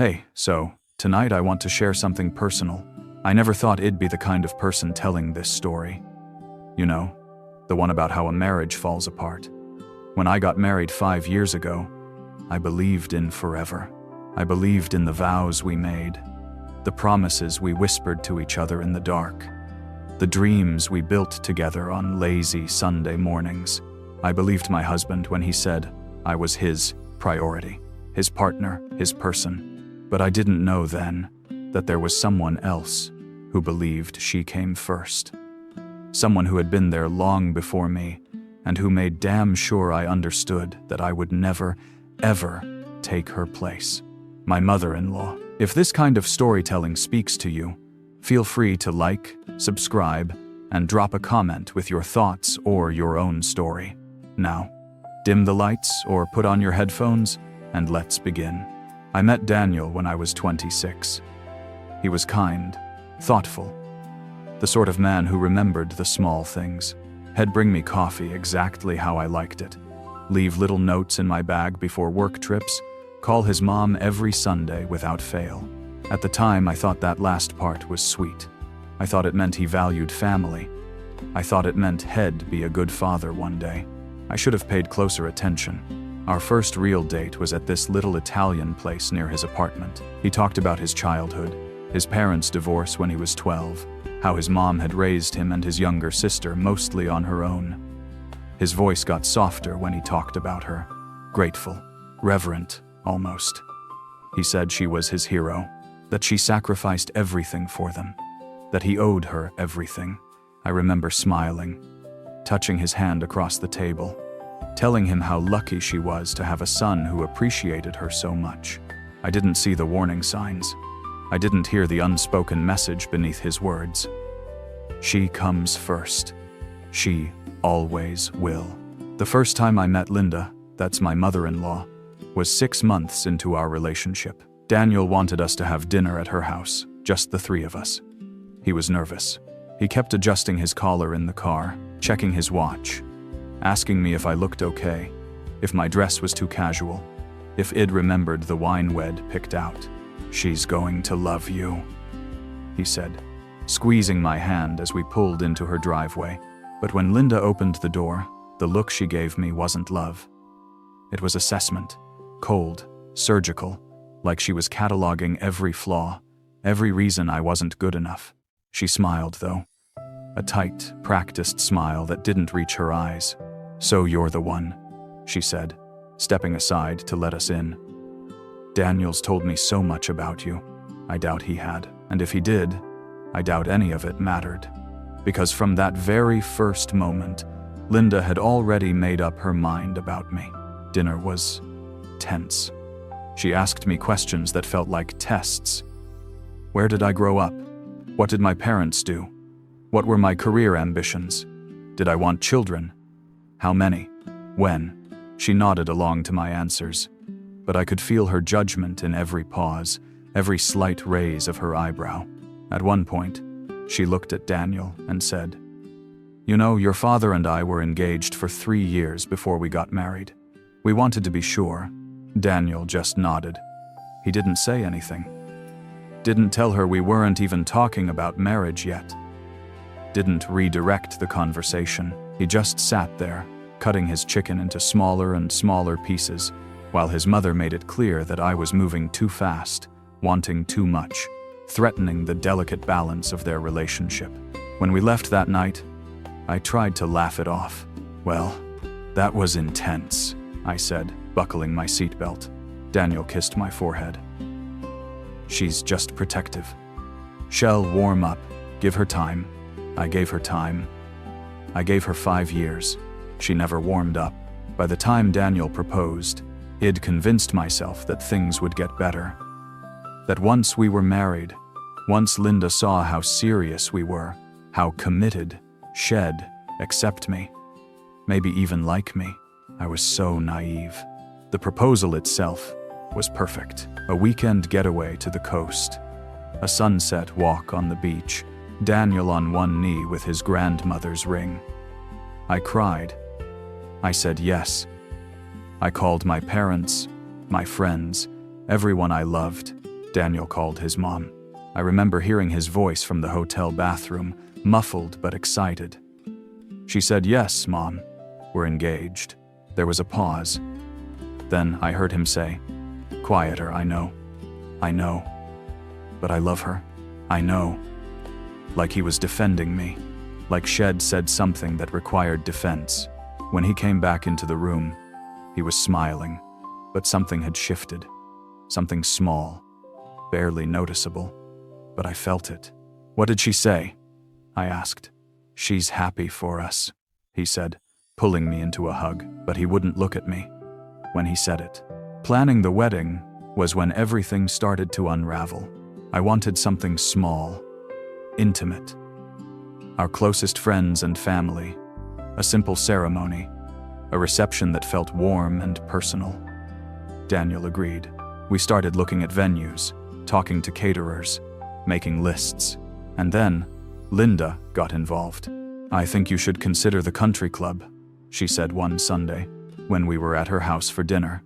Hey, so, tonight I want to share something personal. I never thought I'd be the kind of person telling this story. You know, the one about how a marriage falls apart. When I got married 5 years ago, I believed in forever. I believed in the vows we made, the promises we whispered to each other in the dark, the dreams we built together on lazy Sunday mornings. I believed my husband when he said I was his priority, his partner, his person. But I didn't know then that there was someone else who believed she came first. Someone who had been there long before me and who made damn sure I understood that I would never, ever take her place. My mother-in-law. If this kind of storytelling speaks to you, feel free to like, subscribe, and drop a comment with your thoughts or your own story. Now, dim the lights or put on your headphones, and let's begin. I met Daniel when I was 26. He was kind, thoughtful, the sort of man who remembered the small things. He'd bring me coffee exactly how I liked it, leave little notes in my bag before work trips, call his mom every Sunday without fail. At the time, I thought that last part was sweet. I thought it meant he valued family. I thought it meant he'd be a good father one day. I should have paid closer attention. Our first real date was at this little Italian place near his apartment. He talked about his childhood, his parents' divorce when he was 12, how his mom had raised him and his younger sister mostly on her own. His voice got softer when he talked about her, grateful, reverent, almost. He said she was his hero, that she sacrificed everything for them, that he owed her everything. I remember smiling, touching his hand across the table, telling him how lucky she was to have a son who appreciated her so much. I didn't see the warning signs. I didn't hear the unspoken message beneath his words. She comes first. She always will. The first time I met Linda, that's my mother-in-law, was 6 months into our relationship. Daniel wanted us to have dinner at her house, just the three of us. He was nervous. He kept adjusting his collar in the car, checking his watch, asking me if I looked okay, if my dress was too casual, if I'd remembered the wine we'd picked out. "She's going to love you," he said, squeezing my hand as we pulled into her driveway. But when Linda opened the door, the look she gave me wasn't love. It was assessment, cold, surgical, like she was cataloging every flaw, every reason I wasn't good enough. She smiled, though, a tight, practiced smile that didn't reach her eyes. "So you're the one," she said, stepping aside to let us in. "Daniel's told me so much about you. I doubt he had. And if he did, I doubt any of it mattered." Because from that very first moment, Linda had already made up her mind about me. Dinner was tense. She asked me questions that felt like tests. Where did I grow up? What did my parents do? What were my career ambitions? Did I want children? How many? When? She nodded along to my answers, but I could feel her judgment in every pause, every slight raise of her eyebrow. At one point, she looked at Daniel and said, "You know, your father and I were engaged for 3 years before we got married. We wanted to be sure." Daniel just nodded. He didn't say anything. Didn't tell her we weren't even talking about marriage yet. Didn't redirect the conversation. He just sat there, cutting his chicken into smaller and smaller pieces, while his mother made it clear that I was moving too fast, wanting too much, threatening the delicate balance of their relationship. When we left that night, I tried to laugh it off. "Well, that was intense," I said, buckling my seatbelt. Daniel kissed my forehead. "She's just protective. She'll warm up, give her time." I gave her time. I gave her 5 years. She never warmed up. By the time Daniel proposed, I'd convinced myself that things would get better. That once we were married, once Linda saw how serious we were, how committed, she'd accept me, maybe even like me. I was so naive. The proposal itself was perfect. A weekend getaway to the coast, a sunset walk on the beach, Daniel on one knee with his grandmother's ring. I cried. I said yes. I called my parents, my friends, everyone I loved, Daniel called his mom. I remember hearing his voice from the hotel bathroom, muffled but excited. She said, "Yes, Mom, we're engaged." There was a pause. Then I heard him say, "Quieter, I know. But I love her. I know." Like he was defending me. Like Shed said something that required defense. When he came back into the room, he was smiling, but something had shifted. Something small, barely noticeable, but I felt it. "What did she say?" I asked. "She's happy for us," he said, pulling me into a hug, but he wouldn't look at me when he said it. Planning the wedding was when everything started to unravel. I wanted something small, intimate. Our closest friends and family, a simple ceremony, a reception that felt warm and personal. Daniel agreed. We started looking at venues, talking to caterers, making lists, and then Linda got involved. "I think you should consider the country club," she said one Sunday, when we were at her house for dinner.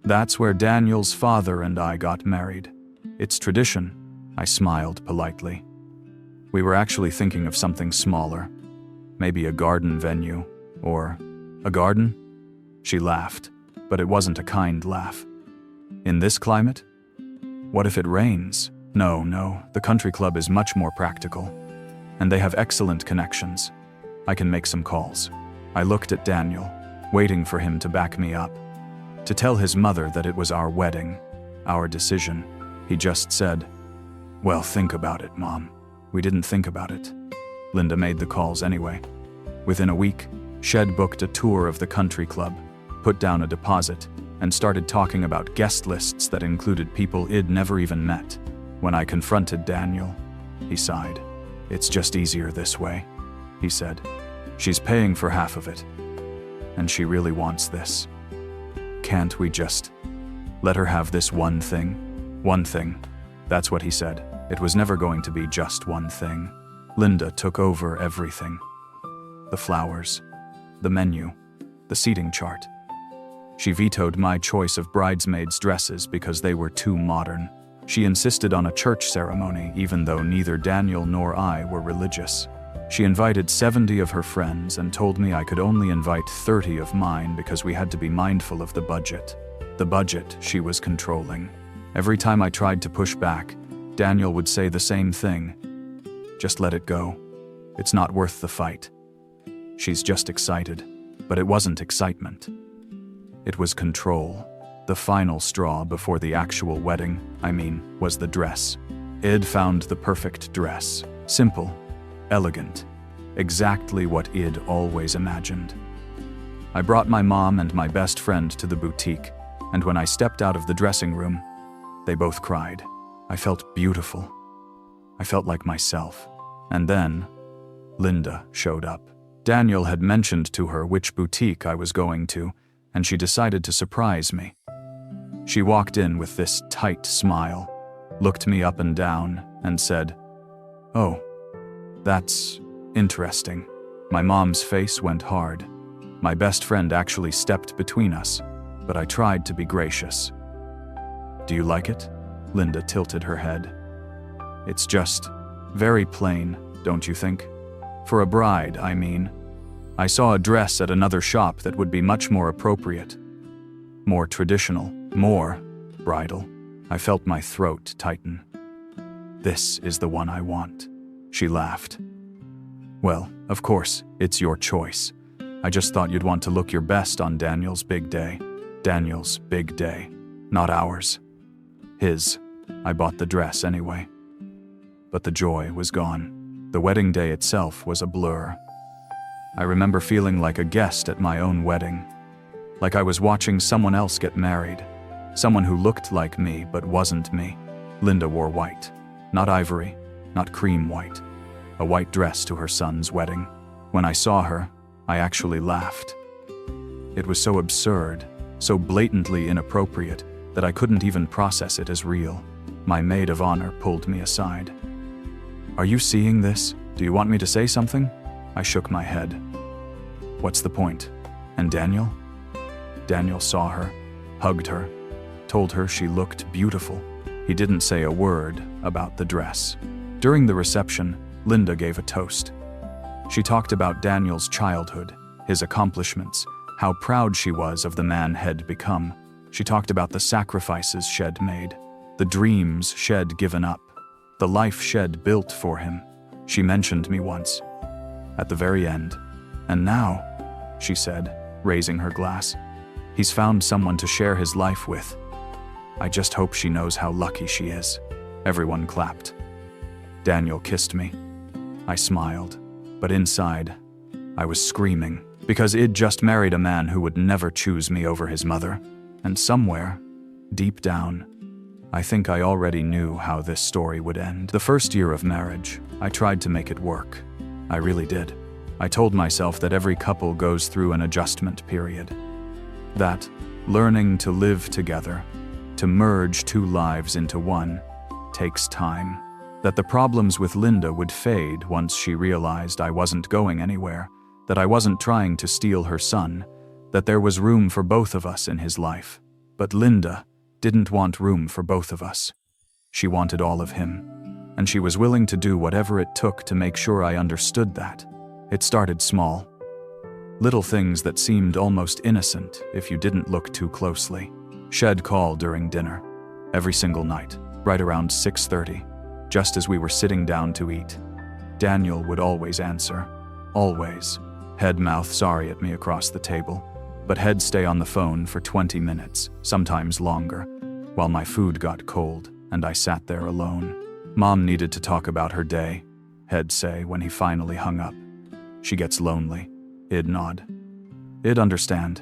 "That's where Daniel's father and I got married. It's tradition," I smiled politely. We were actually thinking of something smaller, maybe a garden venue, or a garden? She laughed, but it wasn't a kind laugh. "In this climate? What if it rains?" No, the country club is much more practical. And they have excellent connections. I can make some calls. I looked at Daniel, waiting for him to back me up. To tell his mother that it was our wedding, our decision, he just said, "Well, think about it, Mom." We didn't think about it. Linda made the calls anyway. Within a week, Shed booked a tour of the country club, put down a deposit, and started talking about guest lists that included people I'd never even met. When I confronted Daniel, he sighed. "It's just easier this way," he said. "She's paying for half of it, and she really wants this. Can't we just let her have this one thing?" One thing. That's what he said. It was never going to be just one thing. Linda took over everything. The flowers, the menu, the seating chart. She vetoed my choice of bridesmaids' dresses because they were too modern. She insisted on a church ceremony even though neither Daniel nor I were religious. She invited 70 of her friends and told me I could only invite 30 of mine because we had to be mindful of the budget. The budget she was controlling. Every time I tried to push back, Daniel would say the same thing. "Just let it go. It's not worth the fight. She's just excited." But it wasn't excitement. It was control. The final straw before the actual wedding, was the dress. I'd found the perfect dress. Simple, elegant, exactly what I'd always imagined. I brought my mom and my best friend to the boutique, and when I stepped out of the dressing room, they both cried. I felt beautiful. I felt like myself. And then, Linda showed up. Daniel had mentioned to her which boutique I was going to, and she decided to surprise me. She walked in with this tight smile, looked me up and down, and said, "Oh, that's interesting." My mom's face went hard. My best friend actually stepped between us, but I tried to be gracious. "Do you like it?" Linda tilted her head. "It's just very plain, don't you think? For a bride, I saw a dress at another shop that would be much more appropriate. More traditional, more bridal." I felt my throat tighten. "This is the one I want," she laughed. "Well, of course, it's your choice. I just thought you'd want to look your best on Daniel's big day." Daniel's big day, not ours. His. I bought the dress anyway. But the joy was gone. The wedding day itself was a blur. I remember feeling like a guest at my own wedding. Like I was watching someone else get married. Someone who looked like me but wasn't me. Linda wore white. Not ivory, not cream white. A white dress to her son's wedding. When I saw her, I actually laughed. It was so absurd, so blatantly inappropriate, that I couldn't even process it as real. My maid of honor pulled me aside. "Are you seeing this? Do you want me to say something?" I shook my head. "What's the point? And Daniel?" Daniel saw her, hugged her, told her she looked beautiful. He didn't say a word about the dress. During the reception, Linda gave a toast. She talked about Daniel's childhood, his accomplishments, how proud she was of the man Shed become. She talked about the sacrifices Shed made, the dreams Shed given up, the life Shed built for him. She mentioned me once, at the very end. And now, she said, raising her glass, he's found someone to share his life with. I just hope she knows how lucky she is. Everyone clapped. Daniel kissed me. I smiled, but inside, I was screaming, because I'd just married a man who would never choose me over his mother. And somewhere, deep down, I think I already knew how this story would end. The first year of marriage, I tried to make it work. I really did. I told myself that every couple goes through an adjustment period. That learning to live together, to merge two lives into one, takes time. That the problems with Linda would fade once she realized I wasn't going anywhere, that I wasn't trying to steal her son, that there was room for both of us in his life. But Linda didn't want room for both of us. She wanted all of him, and she was willing to do whatever it took to make sure I understood that. It started small. Little things that seemed almost innocent if you didn't look too closely. Shed call during dinner, every single night, right around 6:30, just as we were sitting down to eat. Daniel would always answer, always. Head mouth sorry at me across the table, but he'd stay on the phone for 20 minutes, sometimes longer, while my food got cold and I sat there alone. Mom needed to talk about her day, he'd say when he finally hung up. She gets lonely. I'd nod. I'd understand.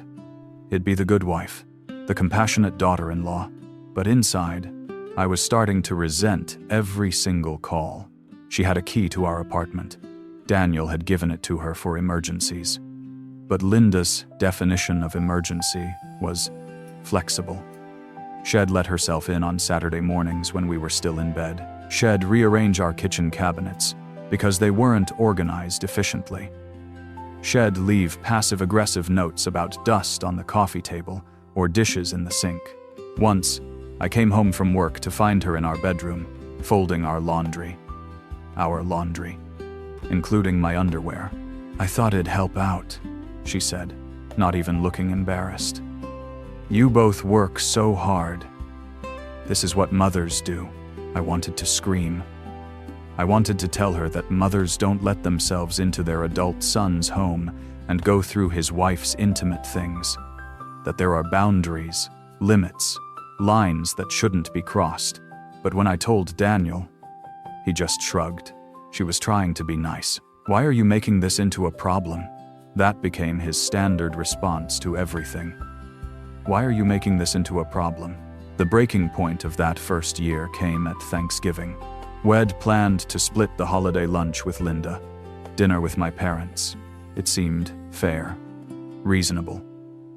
I'd be the good wife, the compassionate daughter-in-law, but inside, I was starting to resent every single call. She had a key to our apartment. Daniel had given it to her for emergencies. But Linda's definition of emergency was flexible. Shed let herself in on Saturday mornings when we were still in bed. Shed rearrange our kitchen cabinets because they weren't organized efficiently. Shed leave passive-aggressive notes about dust on the coffee table or dishes in the sink. Once, I came home from work to find her in our bedroom, folding our laundry, including my underwear. I thought it'd help out, she said, not even looking embarrassed. You both work so hard. This is what mothers do. I wanted to scream. I wanted to tell her that mothers don't let themselves into their adult son's home and go through his wife's intimate things. That there are boundaries, limits, lines that shouldn't be crossed. But when I told Daniel, he just shrugged. She was trying to be nice. Why are you making this into a problem? That became his standard response to everything. Why are you making this into a problem? The breaking point of that first year came at Thanksgiving. We'd planned to split the holiday lunch with Linda, dinner with my parents. It seemed fair, reasonable,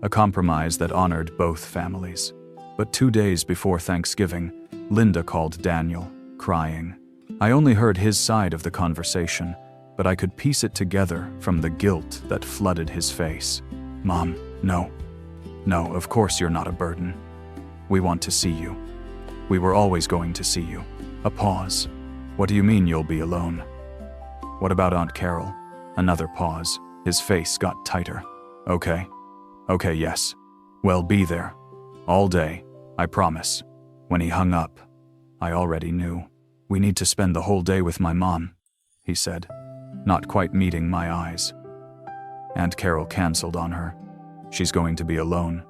a compromise that honored both families. But 2 days before Thanksgiving, Linda called Daniel, crying. I only heard his side of the conversation, but I could piece it together from the guilt that flooded his face. Mom, no, of course you're not a burden. We want to see you. We were always going to see you. A pause. What do you mean you'll be alone? What about Aunt Carol? Another pause. His face got tighter. Okay, yes. Well, be there. All day, I promise. When he hung up, I already knew. We need to spend the whole day with my mom, he said, not quite meeting my eyes. Aunt Carol canceled on her. She's going to be alone.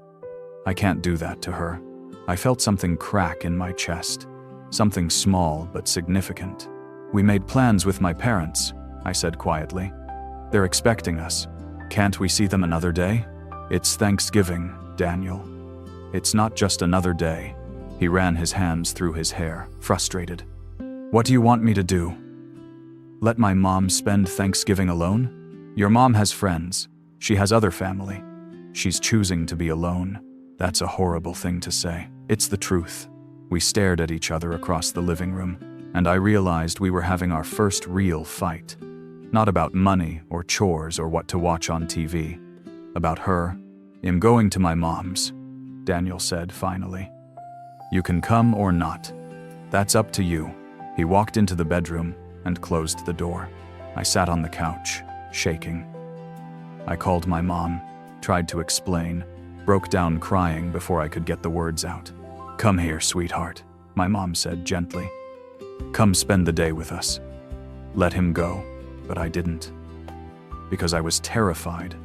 I can't do that to her. I felt something crack in my chest. Something small but significant. We made plans with my parents, I said quietly. They're expecting us. Can't we see them another day? It's Thanksgiving, Daniel. It's not just another day. He ran his hands through his hair, frustrated. What do you want me to do? Let my mom spend Thanksgiving alone? Your mom has friends. She has other family. She's choosing to be alone. That's a horrible thing to say. It's the truth. We stared at each other across the living room, and I realized we were having our first real fight. Not about money or chores or what to watch on TV. About her. I'm going to my mom's, Daniel said finally. You can come or not. That's up to you." He walked into the bedroom and closed the door. I sat on the couch, shaking. I called my mom, tried to explain, broke down crying before I could get the words out. "Come here, sweetheart," my mom said gently. "Come spend the day with us." Let him go, but I didn't. Because I was terrified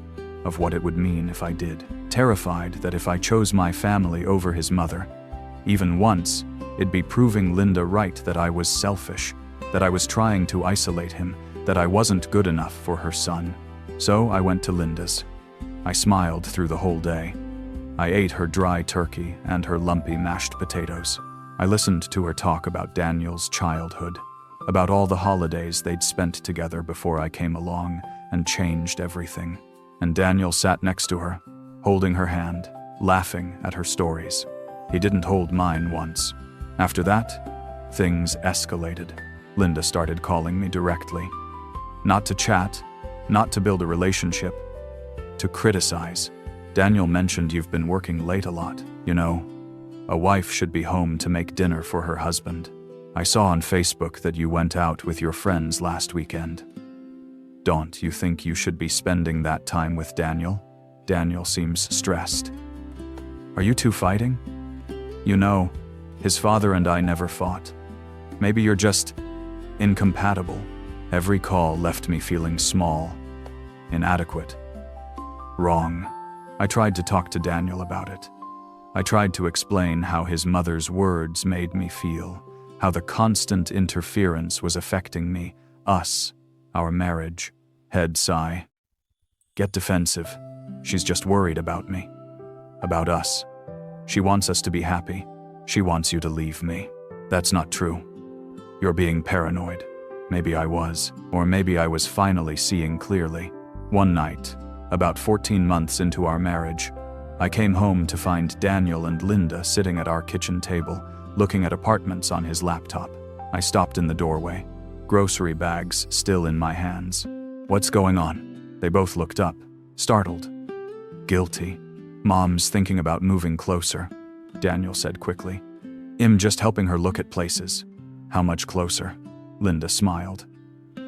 of what it would mean if I did. Terrified that if I chose my family over his mother, even once, it'd be proving Linda right that I was selfish, that I was trying to isolate him, that I wasn't good enough for her son. So I went to Linda's. I smiled through the whole day. I ate her dry turkey and her lumpy mashed potatoes. I listened to her talk about Daniel's childhood, about all the holidays they'd spent together before I came along and changed everything. And Daniel sat next to her, holding her hand, laughing at her stories. He didn't hold mine once. After that, things escalated. Linda started calling me directly. Not to chat, not to build a relationship, to criticize. "Daniel mentioned you've been working late a lot. You know, a wife should be home to make dinner for her husband. I saw on Facebook that you went out with your friends last weekend. Don't you think you should be spending that time with Daniel? Daniel seems stressed. Are you two fighting? You know, his father and I never fought. Maybe you're just incompatible." Every call left me feeling small, inadequate, wrong. I tried to talk to Daniel about it. I tried to explain how his mother's words made me feel, how the constant interference was affecting me, us, our marriage. Head sigh. Get defensive. She's just worried about me. About us. She wants us to be happy. She wants you to leave me. That's not true. You're being paranoid. Maybe I was. Or maybe I was finally seeing clearly. One night, about 14 months into our marriage, I came home to find Daniel and Linda sitting at our kitchen table, looking at apartments on his laptop. I stopped in the doorway, grocery bags still in my hands. "What's going on?" They both looked up, startled. "Guilty. Mom's thinking about moving closer," Daniel said quickly. "I'm just helping her look at places." "How much closer?" Linda smiled.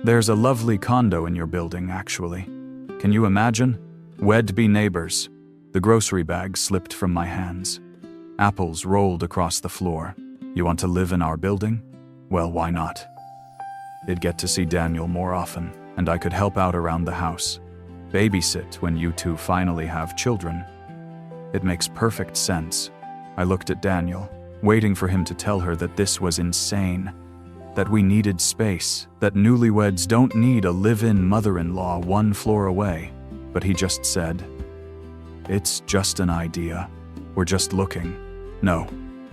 "There's a lovely condo in your building, actually. Can you imagine? We'd be neighbors." The grocery bag slipped from my hands. Apples rolled across the floor. "You want to live in our building? Well, why not? I'd get to see Daniel more often, and I could help out around the house. Babysit when you two finally have children." It makes perfect sense. I looked at Daniel, waiting for him to tell her that this was insane, that we needed space, that newlyweds don't need a live-in mother-in-law one floor away. But he just said, "It's just an idea. We're just looking." "No,"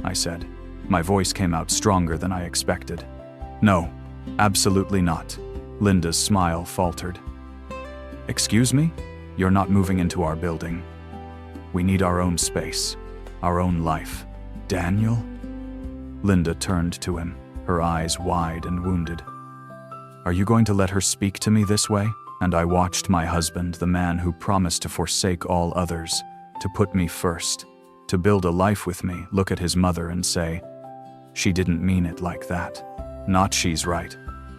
I said. My voice came out stronger than I expected. "No, absolutely not." Linda's smile faltered. "Excuse me? You're not moving into our building. We need our own space, our own life." "Daniel?" Linda turned to him, her eyes wide and wounded. "Are you going to let her speak to me this way?" And I watched my husband, the man who promised to forsake all others, to put me first, to build a life with me, look at his mother and say, "She didn't mean it like that. Not she's right.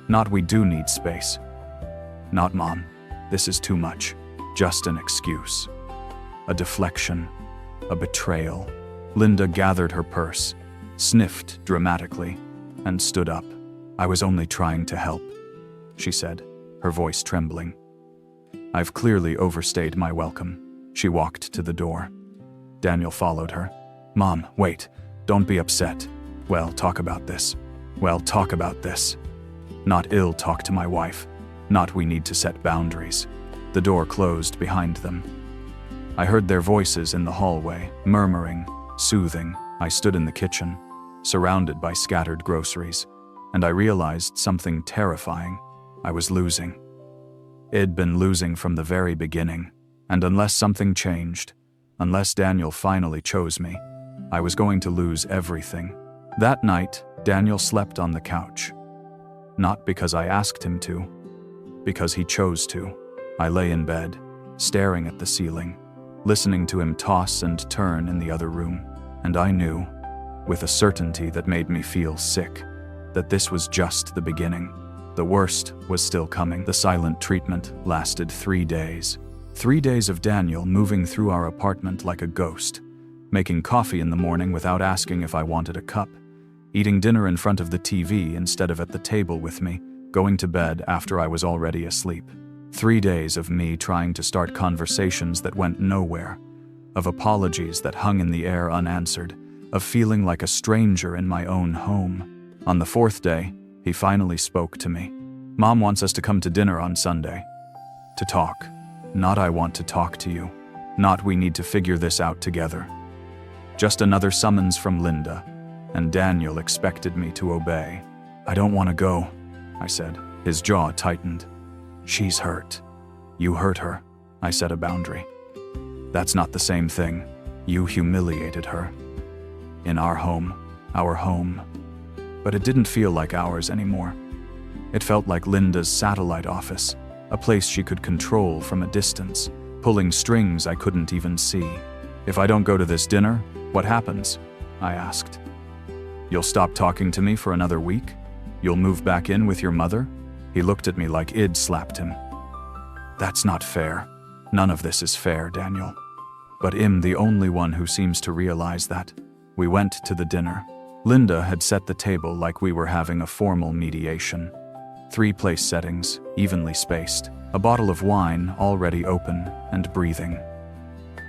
Not we do need space. Not Mom. This is too much. Just an excuse. A deflection. A betrayal." Linda gathered her purse, sniffed dramatically, and stood up. "I was only trying to help," she said, her voice trembling. "I've clearly overstayed my welcome." She walked to the door. Daniel followed her. "Mom, wait. Don't be upset. Well, talk about this. Not ill talk to my wife. Not we need to set boundaries." The door closed behind them. I heard their voices in the hallway, murmuring, soothing. I stood in the kitchen, surrounded by scattered groceries, and I realized something terrifying. I was losing. I'd been losing from the very beginning, and unless something changed, unless Daniel finally chose me, I was going to lose everything. That night, Daniel slept on the couch. Not because I asked him to, because he chose to. I lay in bed, staring at the ceiling, listening to him toss and turn in the other room, and I knew with a certainty that made me feel sick, that this was just the beginning. The worst was still coming. The silent treatment lasted 3 days. 3 days of Daniel moving through our apartment like a ghost, making coffee in the morning without asking if I wanted a cup, eating dinner in front of the TV instead of at the table with me, going to bed after I was already asleep. 3 days of me trying to start conversations that went nowhere, of apologies that hung in the air unanswered, of feeling like a stranger in my own home. On the 4th day, he finally spoke to me. Mom wants us to come to dinner on Sunday. To talk. Not I want to talk to you. Not we need to figure this out together. Just another summons from Linda, and Daniel expected me to obey. I don't want to go, I said. His jaw tightened. She's hurt. You hurt her, I set a boundary. That's not the same thing. You humiliated her. In our home. But it didn't feel like ours anymore. It felt like Linda's satellite office, a place she could control from a distance, pulling strings I couldn't even see. If I don't go to this dinner, what happens? I asked. You'll stop talking to me for another week? You'll move back in with your mother? He looked at me like I'd slapped him. That's not fair. None of this is fair, Daniel. But I'm the only one who seems to realize that. We went to the dinner. Linda had set the table like we were having a formal mediation. 3 place settings, evenly spaced. A bottle of wine already open and breathing.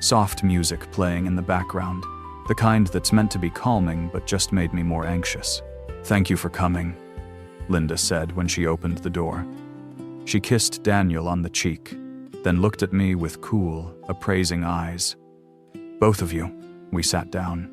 Soft music playing in the background, the kind that's meant to be calming but just made me more anxious. Thank you for coming, Linda said when she opened the door. She kissed Daniel on the cheek, then looked at me with cool, appraising eyes. Both of you. We sat down.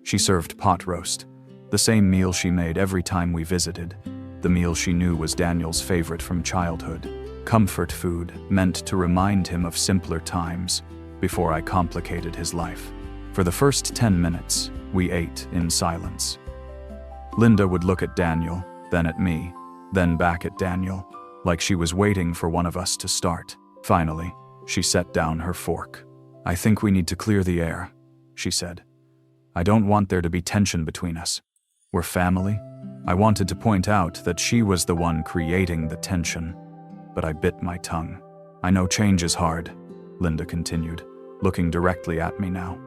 She served pot roast, the same meal she made every time we visited, the meal she knew was Daniel's favorite from childhood. Comfort food meant to remind him of simpler times before I complicated his life. For the first 10 minutes, we ate in silence. Linda would look at Daniel, then at me, then back at Daniel, like she was waiting for one of us to start. Finally, she set down her fork. I think we need to clear the air, she said. I don't want there to be tension between us. We're family. I wanted to point out that she was the one creating the tension, but I bit my tongue. I know change is hard, Linda continued, looking directly at me now.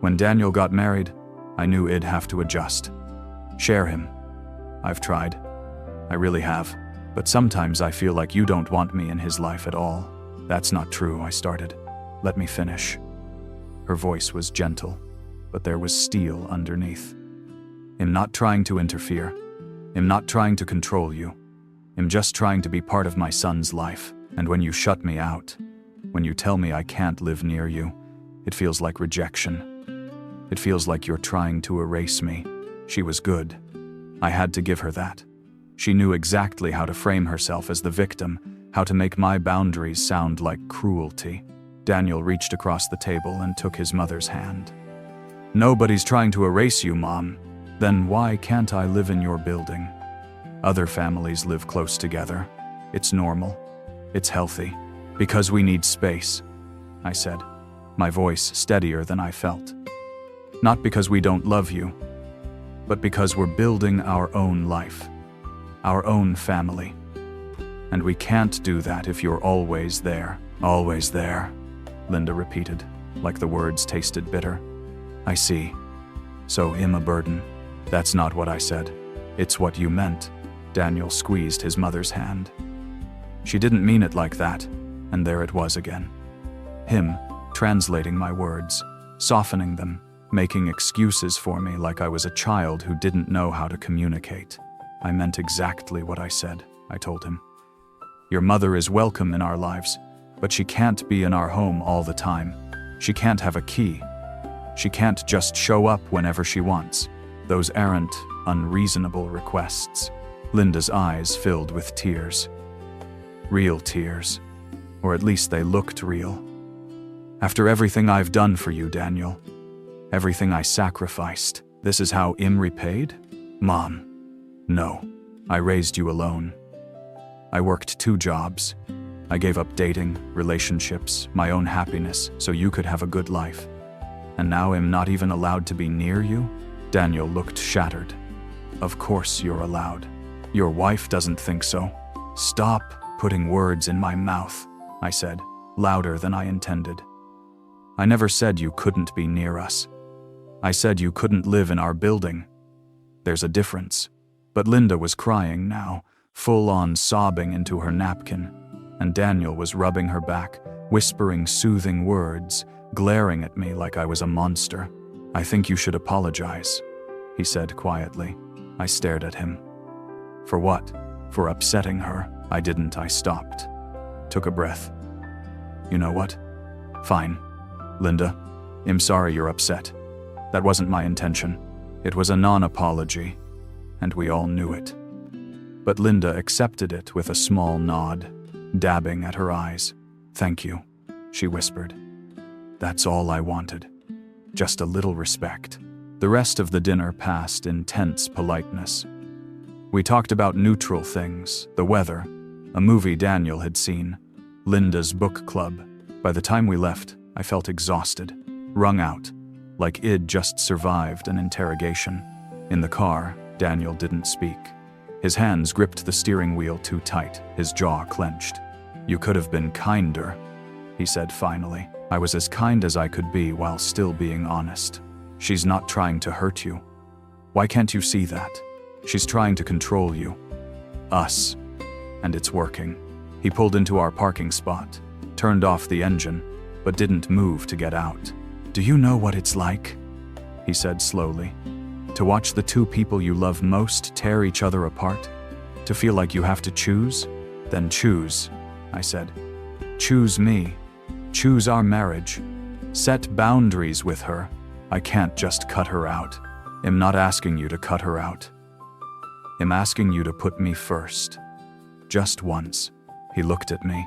When Daniel got married, I knew I'd have to adjust. Share him. I've tried. I really have. But sometimes I feel like you don't want me in his life at all. That's not true, I started. Let me finish. Her voice was gentle, but there was steel underneath. I'm not trying to interfere. I'm not trying to control you. I'm just trying to be part of my son's life. And when you shut me out, when you tell me I can't live near you, it feels like rejection. It feels like you're trying to erase me. She was good. I had to give her that. She knew exactly how to frame herself as the victim, how to make my boundaries sound like cruelty. Daniel reached across the table and took his mother's hand. Nobody's trying to erase you, Mom. Then why can't I live in your building? Other families live close together. It's normal. It's healthy. Because we need space, I said, my voice steadier than I felt. Not because we don't love you, but because we're building our own life, our own family. And we can't do that if you're always there. Always there, Linda repeated, like the words tasted bitter. I see. So I'm a burden. That's not what I said. It's what you meant. Daniel squeezed his mother's hand. She didn't mean it like that, and there it was again. Him, translating my words, softening them, making excuses for me like I was a child who didn't know how to communicate. I meant exactly what I said, I told him. Your mother is welcome in our lives, but she can't be in our home all the time. She can't have a key. She can't just show up whenever she wants. Those aren't unreasonable requests. Linda's eyes filled with tears. Real tears. Or at least they looked real. After everything I've done for you, Daniel, everything I sacrificed, this is how I'm repaid? Mom, no. I raised you alone. I worked 2 jobs. I gave up dating, relationships, my own happiness so you could have a good life. And now I'm not even allowed to be near you? Daniel looked shattered. Of course you're allowed. Your wife doesn't think so. Stop putting words in my mouth, I said, louder than I intended. I never said you couldn't be near us. I said you couldn't live in our building. There's a difference. But Linda was crying now, full-on sobbing into her napkin, and Daniel was rubbing her back, whispering soothing words, glaring at me like I was a monster. I think you should apologize, he said quietly. I stared at him. For what? For upsetting her? I didn't. I stopped. Took a breath. You know what? Fine. Linda, I'm sorry you're upset. That wasn't my intention. It was a non-apology, and we all knew it. But Linda accepted it with a small nod, dabbing at her eyes. Thank you, she whispered. That's all I wanted. Just a little respect. The rest of the dinner passed in tense politeness. We talked about neutral things, the weather, a movie Daniel had seen, Linda's book club. By the time we left, I felt exhausted, wrung out, like I'd just survived an interrogation. In the car, Daniel didn't speak. His hands gripped the steering wheel too tight, his jaw clenched. You could have been kinder, he said finally. I was as kind as I could be while still being honest. She's not trying to hurt you. Why can't you see that? She's trying to control you. Us. And it's working. He pulled into our parking spot, turned off the engine, but didn't move to get out. Do you know what it's like? He said slowly. To watch the two people you love most tear each other apart? To feel like you have to choose? Then choose, I said. Choose me. Choose our marriage. Set boundaries with her. I can't just cut her out. I'm not asking you to cut her out. I'm asking you to put me first. Just once. He looked at me,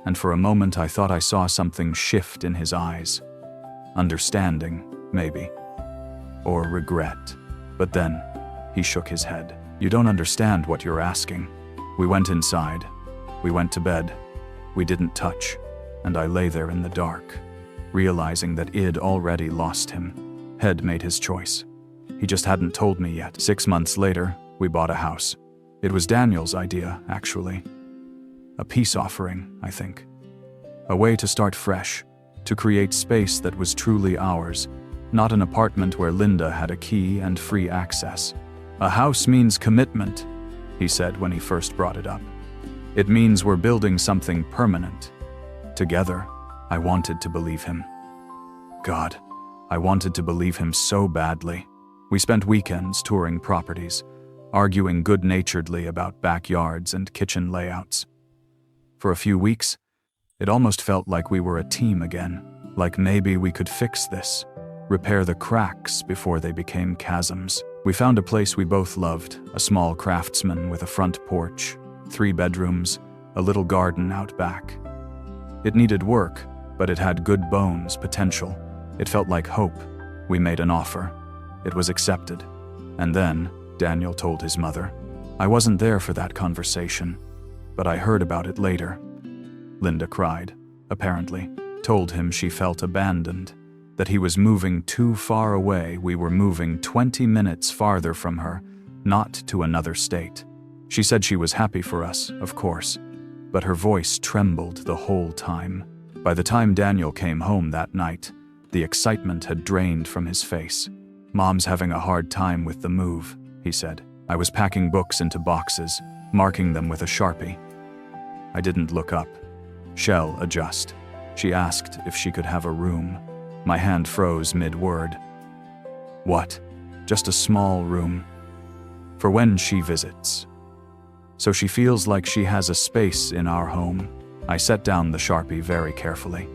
and for a moment I thought I saw something shift in his eyes. Understanding, maybe. Or regret. But then, he shook his head. You don't understand what you're asking. We went inside. We went to bed. We didn't touch. And I lay there in the dark, realizing that I'd already lost him. Had made his choice. He just hadn't told me yet. 6 months later, we bought a house. It was Daniel's idea, actually. A peace offering, I think. A way to start fresh, to create space that was truly ours, not an apartment where Linda had a key and free access. A house means commitment, he said when he first brought it up. It means we're building something permanent. Together, I wanted to believe him. God, I wanted to believe him so badly. We spent weekends touring properties, arguing good-naturedly about backyards and kitchen layouts. For a few weeks, it almost felt like we were a team again, like maybe we could fix this, repair the cracks before they became chasms. We found a place we both loved, a small craftsman with a front porch, 3 bedrooms, a little garden out back. It needed work, but it had good bones, potential. It felt like hope. We made an offer. It was accepted. And then, Daniel told his mother. I wasn't there for that conversation, but I heard about it later. Linda cried, apparently, told him she felt abandoned, that he was moving too far away. We were moving 20 minutes farther from her, not to another state. She said she was happy for us, of course, but her voice trembled the whole time. By the time Daniel came home that night, the excitement had drained from his face. Mom's having a hard time with the move, he said. I was packing books into boxes, marking them with a Sharpie. I didn't look up. Shell adjust. She asked if she could have a room. My hand froze mid-word. What? Just a small room. For when she visits. So she feels like she has a space in our home. I set down the Sharpie very carefully.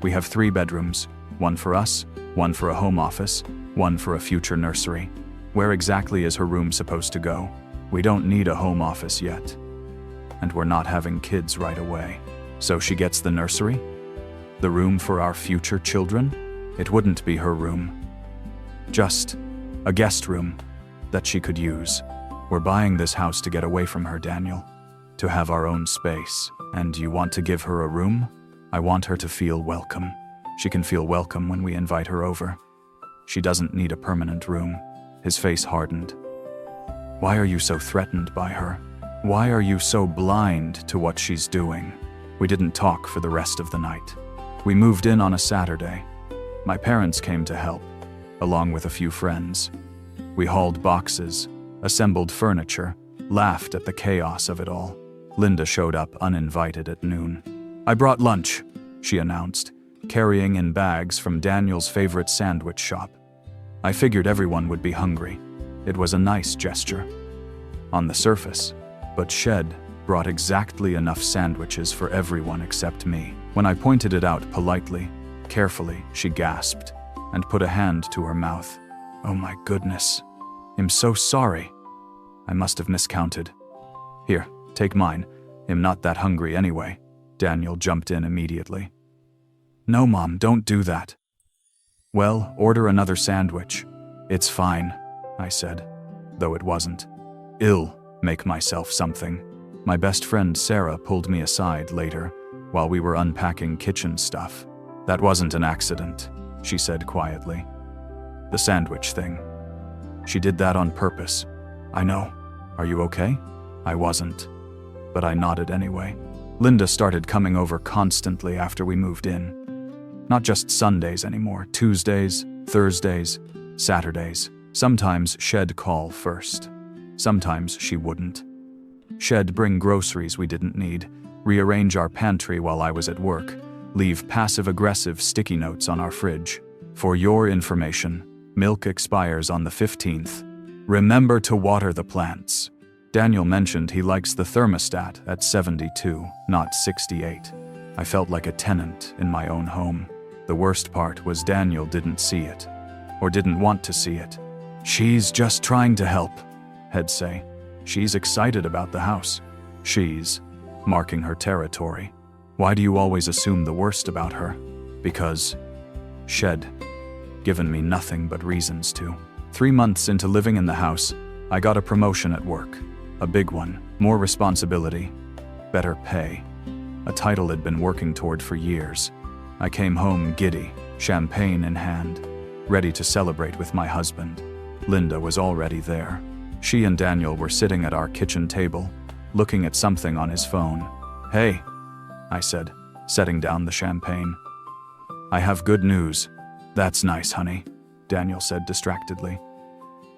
We have 3 bedrooms, 1 for us, 1 for a home office, 1 for a future nursery. Where exactly is her room supposed to go? We don't need a home office yet. And we're not having kids right away. So she gets the nursery? The room for our future children? It wouldn't be her room. Just a guest room that she could use. We're buying this house to get away from her, Daniel. To have our own space. And you want to give her a room? I want her to feel welcome. She can feel welcome when we invite her over. She doesn't need a permanent room. His face hardened. Why are you so threatened by her? Why are you so blind to what she's doing? We didn't talk for the rest of the night. We moved in on a Saturday. My parents came to help, along with a few friends. We hauled boxes, assembled furniture, laughed at the chaos of it all. Linda showed up uninvited at noon. I brought lunch, she announced, carrying in bags from Daniel's favorite sandwich shop. I figured everyone would be hungry. It was a nice gesture. On the surface, but Shed brought exactly enough sandwiches for everyone except me. When I pointed it out politely, carefully, she gasped and put a hand to her mouth. Oh my goodness. I'm so sorry. I must have miscounted. Here, take mine. I'm not that hungry anyway. Daniel jumped in immediately. No, Mom, don't do that. Well, order another sandwich. It's fine, I said, though it wasn't. I'll make myself something. My best friend Sarah pulled me aside later while we were unpacking kitchen stuff. That wasn't an accident, she said quietly. The sandwich thing. She did that on purpose. I know. Are you okay? I wasn't. But I nodded anyway. Linda started coming over constantly after we moved in. Not just Sundays anymore, Tuesdays, Thursdays, Saturdays. Sometimes she'd call first. Sometimes she wouldn't. She'd bring groceries we didn't need, rearrange our pantry while I was at work, leave passive-aggressive sticky notes on our fridge. For your information, milk expires on the 15th. Remember to water the plants. Daniel mentioned he likes the thermostat at 72, not 68. I felt like a tenant in my own home. The worst part was Daniel didn't see it, or didn't want to see it. She's just trying to help, he'd say. She's excited about the house. She's marking her territory. Why do you always assume the worst about her? Because she'd given me nothing but reasons to. 3 months into living in the house, I got a promotion at work. A big one, more responsibility, better pay. A title I'd been working toward for years. I came home giddy, champagne in hand, ready to celebrate with my husband. Linda was already there. She and Daniel were sitting at our kitchen table, looking at something on his phone. Hey, I said, setting down the champagne. I have good news. That's nice, honey, Daniel said distractedly.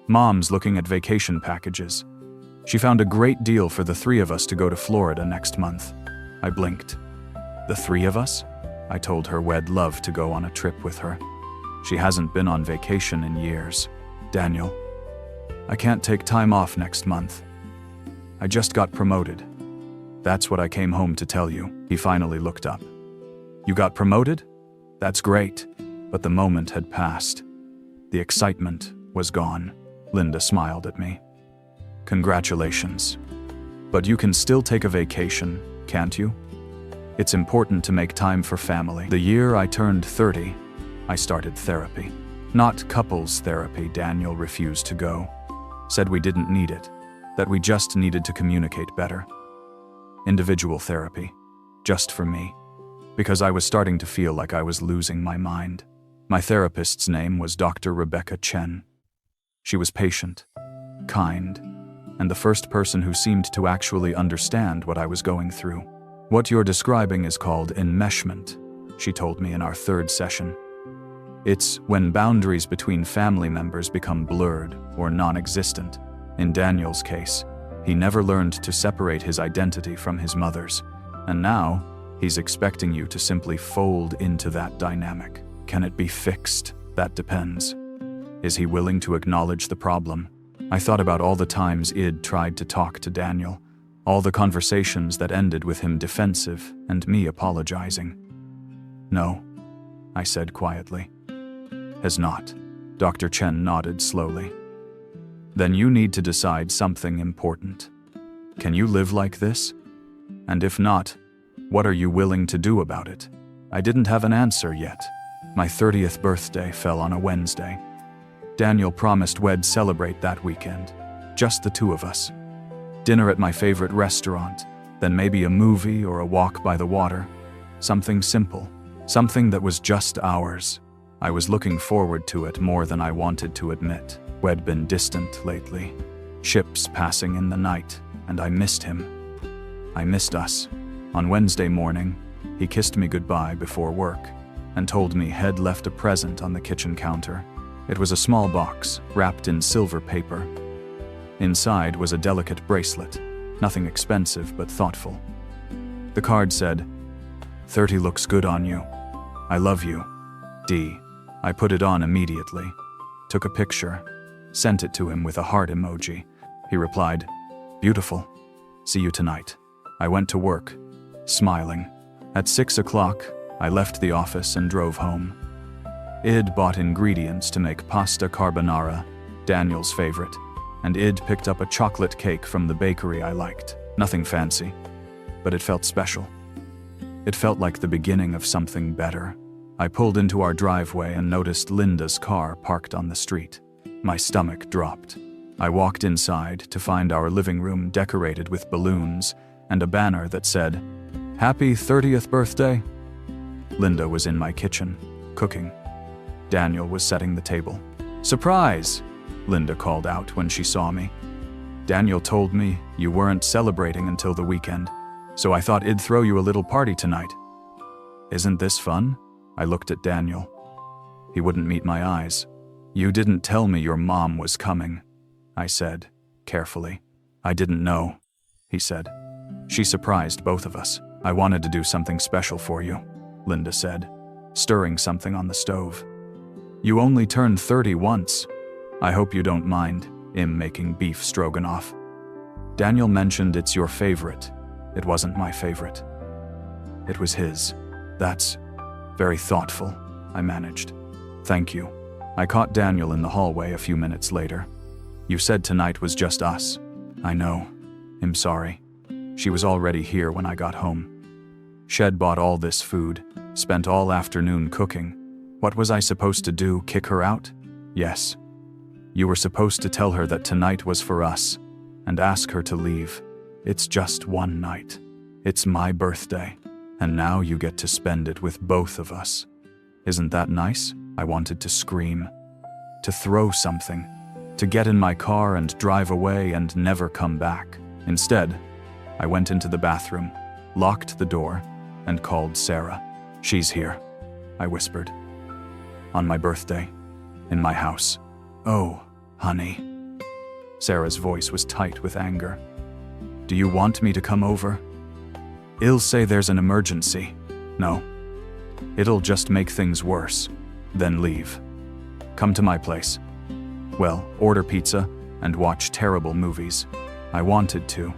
Mom's looking at vacation packages. She found a great deal for the 3 of us to go to Florida next month. I blinked. The 3 of us? I told her we'd love to go on a trip with her. She hasn't been on vacation in years. Daniel, I can't take time off next month. I just got promoted. That's what I came home to tell you. He finally looked up. You got promoted? That's great. But the moment had passed. The excitement was gone. Linda smiled at me. Congratulations. But you can still take a vacation, can't you? It's important to make time for family. The year I turned 30, I started therapy. Not couples therapy. Daniel refused to go. Said we didn't need it, that we just needed to communicate better. Individual therapy, just for me, because I was starting to feel like I was losing my mind. My therapist's name was Dr. Rebecca Chen. She was patient, kind, and the first person who seemed to actually understand what I was going through. What you're describing is called enmeshment, she told me in our 3rd session. It's when boundaries between family members become blurred or non-existent. In Daniel's case, he never learned to separate his identity from his mother's, and now he's expecting you to simply fold into that dynamic. Can it be fixed? That depends. Is he willing to acknowledge the problem? I thought about all the times I'd tried to talk to Daniel, all the conversations that ended with him defensive and me apologizing. No, I said quietly. Has not. Dr. Chen nodded slowly. Then you need to decide something important. Can you live like this? And if not, what are you willing to do about it? I didn't have an answer yet. My 30th birthday fell on a Wednesday. Daniel promised we'd celebrate that weekend, just the 2 of us. Dinner at my favorite restaurant, then maybe a movie or a walk by the water. Something simple, something that was just ours. I was looking forward to it more than I wanted to admit. We'd been distant lately, ships passing in the night, and I missed him. I missed us. On Wednesday morning, he kissed me goodbye before work and told me he'd left a present on the kitchen counter. It was a small box, wrapped in silver paper. Inside was a delicate bracelet, nothing expensive but thoughtful. The card said, "30 looks good on you. I love you. D." I put it on immediately, took a picture, sent it to him with a heart emoji. He replied, "Beautiful. See you tonight." I went to work, smiling. At 6 o'clock, I left the office and drove home. Id bought ingredients to make pasta carbonara, Daniel's favorite, and Id picked up a chocolate cake from the bakery I liked. Nothing fancy, but it felt special. It felt like the beginning of something better. I pulled into our driveway and noticed Linda's car parked on the street. My stomach dropped. I walked inside to find our living room decorated with balloons and a banner that said, "Happy 30th birthday." Linda was in my kitchen, cooking. Daniel was setting the table. "Surprise!" Linda called out when she saw me. "Daniel told me you weren't celebrating until the weekend, so I thought I'd throw you a little party tonight." "Isn't this fun?" I looked at Daniel. He wouldn't meet my eyes. "You didn't tell me your mom was coming," I said, carefully. "I didn't know," he said. "She surprised both of us. I wanted to do something special for you," Linda said, stirring something on the stove. "You only turned 30 once. I hope you don't mind him making beef stroganoff." "Daniel mentioned it's your favorite." "It wasn't my favorite. It was his." "That's very thoughtful," I managed. "Thank you." I caught Daniel in the hallway a few minutes later. "You said tonight was just us." "I know. I'm sorry." She was already here when I got home. Shed bought all this food, spent all afternoon cooking. What was I supposed to do, kick her out? Yes. You were supposed to tell her that tonight was for us, and ask her to leave. It's just one night. It's my birthday, and now you get to spend it with both of us. Isn't that nice? I wanted to scream, to throw something, to get in my car and drive away and never come back. Instead, I went into the bathroom, locked the door, and called Sarah. "She's here," I whispered. "On my birthday, in my house." "Oh, honey." Sarah's voice was tight with anger. "Do you want me to come over?" "I'll say there's an emergency." "No. It'll just make things worse. Then leave. Come to my place." "Well, order pizza and watch terrible movies." I wanted to.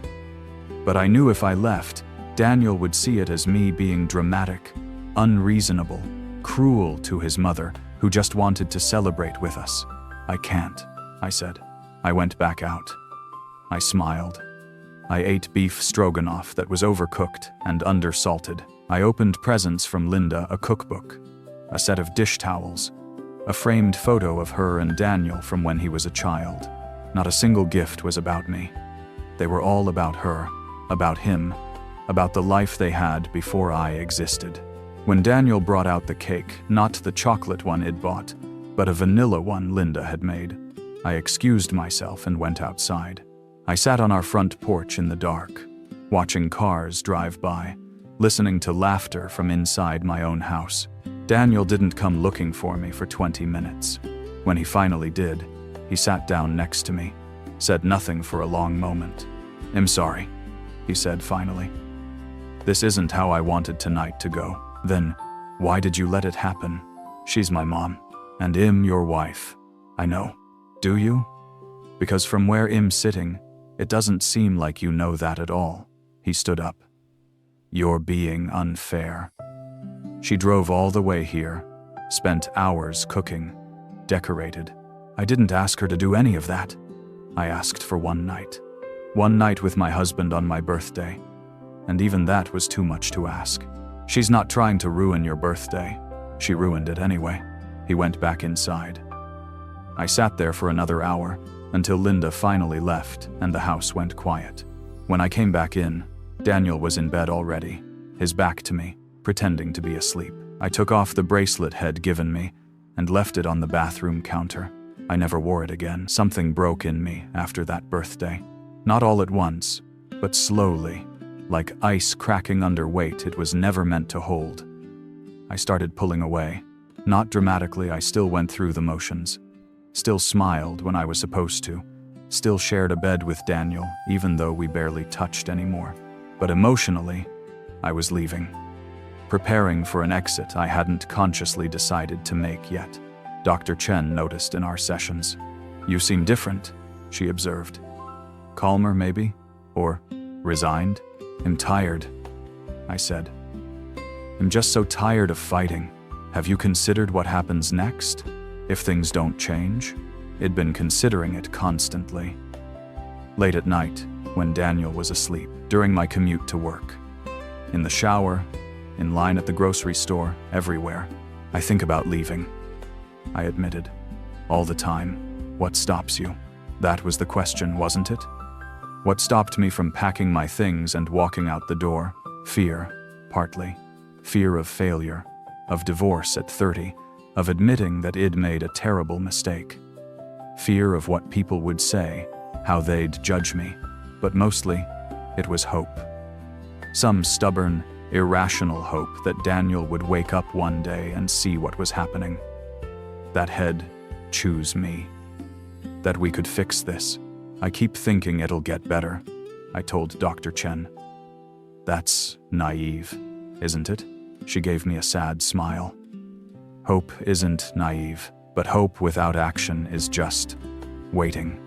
But I knew if I left, Daniel would see it as me being dramatic, unreasonable, cruel to his mother, who just wanted to celebrate with us. "I can't," I said. I went back out. I smiled. I ate beef stroganoff that was overcooked and undersalted. I opened presents from Linda, a cookbook, a set of dish towels, a framed photo of her and Daniel from when he was a child. Not a single gift was about me. They were all about her, about him, about the life they had before I existed. When Daniel brought out the cake, not the chocolate one I'd bought, but a vanilla one Linda had made, I excused myself and went outside. I sat on our front porch in the dark, watching cars drive by, listening to laughter from inside my own house. Daniel didn't come looking for me for 20 minutes. When he finally did, he sat down next to me, said nothing for a long moment. "I'm sorry," he said finally. "This isn't how I wanted tonight to go." "Then, why did you let it happen?" "She's my mom, and I'm your wife." "I know." "Do you?" "Because from where I'm sitting, it doesn't seem like you know that at all." He stood up. "You're being unfair. She drove all the way here, spent hours cooking, decorated. I didn't ask her to do any of that. I asked for one night. One night with my husband on my birthday. And even that was too much to ask. She's not trying to ruin your birthday. She ruined it anyway." He went back inside. I sat there for another hour, until Linda finally left and the house went quiet. When I came back in, Daniel was in bed already, his back to me, pretending to be asleep. I took off the bracelet he'd given me and left it on the bathroom counter. I never wore it again. Something broke in me after that birthday. Not all at once, but slowly, like ice cracking under weight it was never meant to hold. I started pulling away. Not dramatically, I still went through the motions. Still smiled when I was supposed to. Still shared a bed with Daniel, even though we barely touched anymore. But emotionally, I was leaving. Preparing for an exit I hadn't consciously decided to make yet. Dr. Chen noticed in our sessions. "You seem different," she observed. "Calmer, maybe? Or resigned?" "I'm tired," I said. "I'm just so tired of fighting. Have you considered what happens next? If things don't change?" I'd been considering it constantly. Late at night, when Daniel was asleep, during my commute to work. In the shower, in line at the grocery store, everywhere. I think about leaving, I admitted. All the time. What stops you? That was the question, wasn't it? What stopped me from packing my things and walking out the door? Fear, partly. Fear of failure, of divorce at 30, of admitting that I'd made a terrible mistake. Fear of what people would say, how they'd judge me. But mostly, it was hope. Some stubborn, irrational hope that Daniel would wake up one day and see what was happening. That he'd choose me. That we could fix this. "I keep thinking it'll get better," I told Dr. Chen. "That's naive, isn't it?" She gave me a sad smile. "Hope isn't naive, but hope without action is just waiting.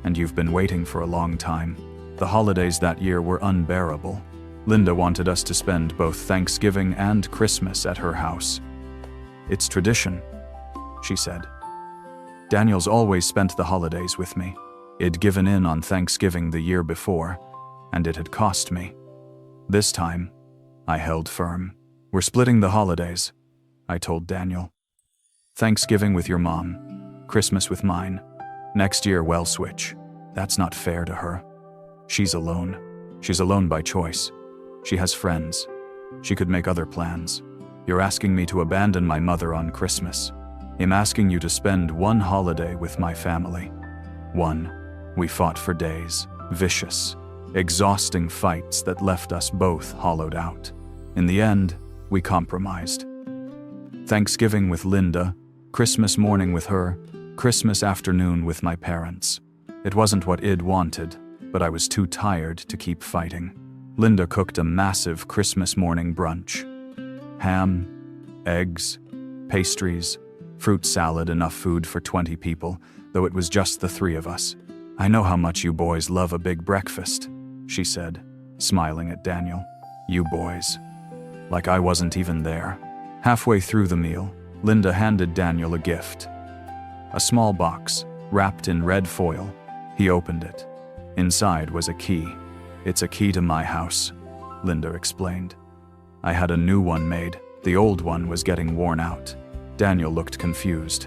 And you've been waiting for a long time. The holidays that year were unbearable. Linda wanted us to spend both Thanksgiving and Christmas at her house. It's tradition," she said. "Daniel's always spent the holidays with me. I'd given in on Thanksgiving the year before, and it had cost me. This time, I held firm. We're splitting the holidays," I told Daniel. "Thanksgiving with your mom, Christmas with mine. Next year, we'll switch. That's not fair to her. She's alone. She's alone by choice. She has friends. She could make other plans. You're asking me to abandon my mother on Christmas. I'm asking you to spend one holiday with my family. One. We fought for days. Vicious, exhausting fights that left us both hollowed out. In the end, we compromised. Thanksgiving with Linda, Christmas morning with her, Christmas afternoon with my parents. It wasn't what I'd wanted, but I was too tired to keep fighting. Linda cooked a massive Christmas morning brunch. Ham, eggs, pastries, fruit salad, enough food for 20 people, though it was just the three of us. "I know how much you boys love a big breakfast," she said, smiling at Daniel. "You boys." Like I wasn't even there. Halfway through the meal, Linda handed Daniel a gift. A small box, wrapped in red foil. He opened it. Inside was a key. "It's a key to my house," Linda explained. "I had a new one made. The old one was getting worn out." Daniel looked confused.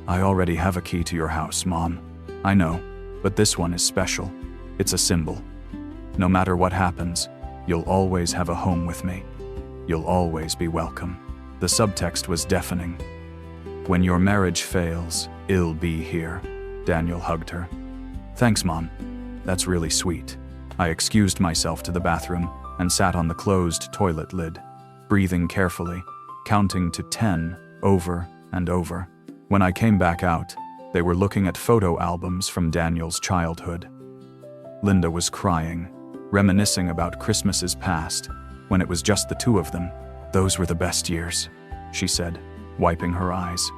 "I already have a key to your house, Mom." "I know, but this one is special. It's a symbol. No matter what happens, you'll always have a home with me. You'll always be welcome." The subtext was deafening. "When your marriage fails, I'll be here." Daniel hugged her. "Thanks, Mom. That's really sweet." I excused myself to the bathroom and sat on the closed toilet lid, breathing carefully, counting to 10 over and over. When I came back out, they were looking at photo albums from Daniel's childhood. Linda was crying, reminiscing about Christmases past, when it was just the two of them. "Those were the best years," she said, wiping her eyes.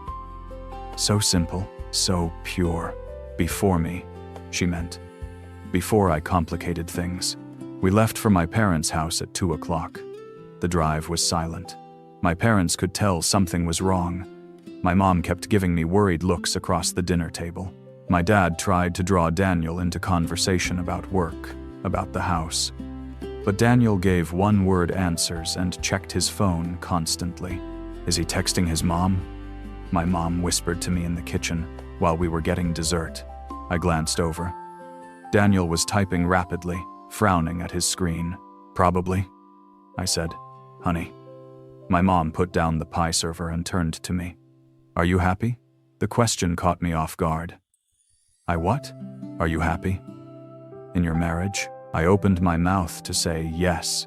"So simple, so pure. Before me," she meant. "Before I complicated things." We left for my parents' house at 2 o'clock. The drive was silent. My parents could tell something was wrong. My mom kept giving me worried looks across the dinner table. My dad tried to draw Daniel into conversation about work, about the house. But Daniel gave one-word answers and checked his phone constantly. "Is he texting his mom?" My mom whispered to me in the kitchen while we were getting dessert. I glanced over. Daniel was typing rapidly, frowning at his screen. "Probably," I said. "Honey." My mom put down the pie server and turned to me. Are you happy? The question caught me off guard. I what? Are you happy? In your marriage? I opened my mouth to say yes,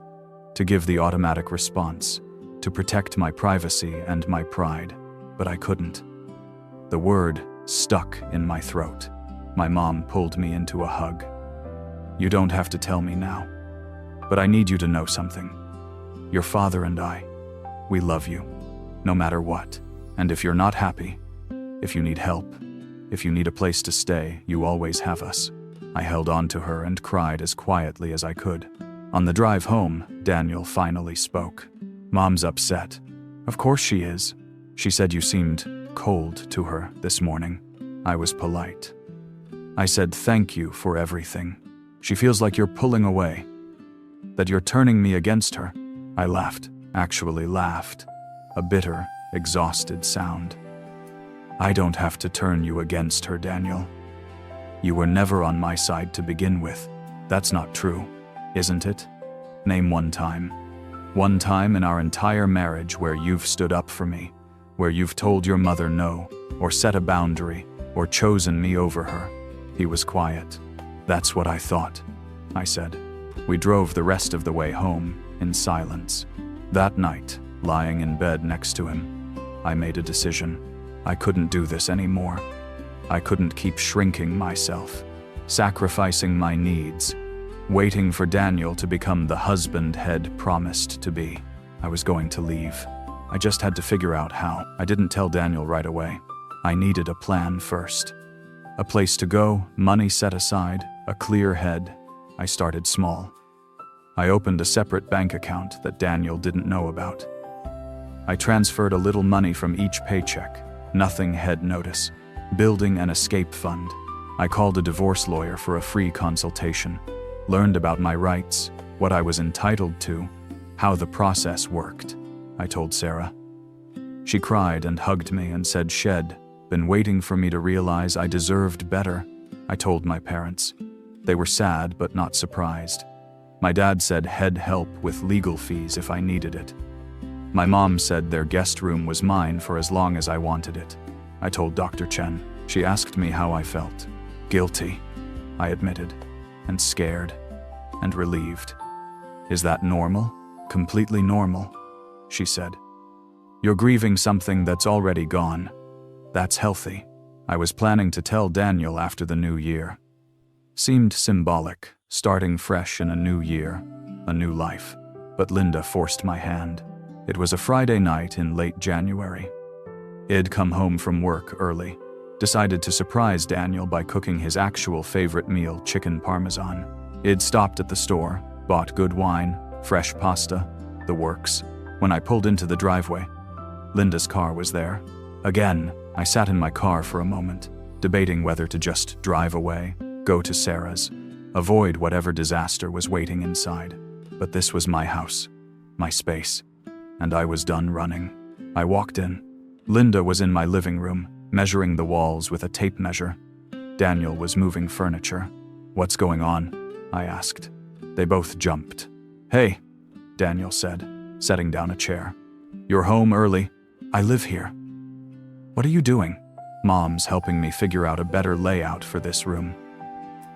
to give the automatic response, to protect my privacy and my pride, but I couldn't. The word stuck in my throat. My mom pulled me into a hug. You don't have to tell me now, but I need you to know something. Your father and I, we love you, no matter what. And if you're not happy, if you need help, if you need a place to stay, you always have us. I held on to her and cried as quietly as I could. On the drive home, Daniel finally spoke. Mom's upset. Of course she is. She said you seemed cold to her this morning. I was polite. I said thank you for everything. She feels like you're pulling away, that you're turning me against her. I laughed, actually laughed, a bitter, exhausted sound. I don't have to turn you against her, Daniel. You were never on my side to begin with. That's not true, isn't it? Name one time. One time in our entire marriage where you've stood up for me, where you've told your mother no, or set a boundary, or chosen me over her. He was quiet. That's what I thought, I said. We drove the rest of the way home in silence. That night, lying in bed next to him, I made a decision. I couldn't do this anymore. I couldn't keep shrinking myself, sacrificing my needs, waiting for Daniel to become the husband he'd promised to be. I was going to leave. I just had to figure out how. I didn't tell Daniel right away. I needed a plan first. A place to go, money set aside, a clear head. I started small. I opened a separate bank account that Daniel didn't know about. I transferred a little money from each paycheck, nothing he'd notice. Building an escape fund. I called a divorce lawyer for a free consultation, learned about my rights, what I was entitled to, how the process worked. I told Sarah. She cried and hugged me and said she'd been waiting for me to realize I deserved better. I told my parents. They were sad but not surprised. My dad said he'd help with legal fees if I needed it. My mom said their guest room was mine for as long as I wanted it. I told Dr. Chen. She asked me how I felt. Guilty, I admitted, and scared, and relieved. Is that normal? Completely normal, she said. You're grieving something that's already gone. That's healthy. I was planning to tell Daniel after the new year. Seemed symbolic, starting fresh in a new year, a new life. But Linda forced my hand. It was a Friday night in late January. I'd come home from work early, decided to surprise Daniel by cooking his actual favorite meal, chicken parmesan. I'd stopped at the store, bought good wine, fresh pasta, the works. When I pulled into the driveway, Linda's car was there. Again, I sat in my car for a moment, debating whether to just drive away, go to Sarah's, avoid whatever disaster was waiting inside. But this was my house, my space, and I was done running. I walked in. Linda was in my living room, measuring the walls with a tape measure. Daniel was moving furniture. What's going on? I asked. They both jumped. Hey, Daniel said, setting down a chair. You're home early. I live here. What are you doing? Mom's helping me figure out a better layout for this room.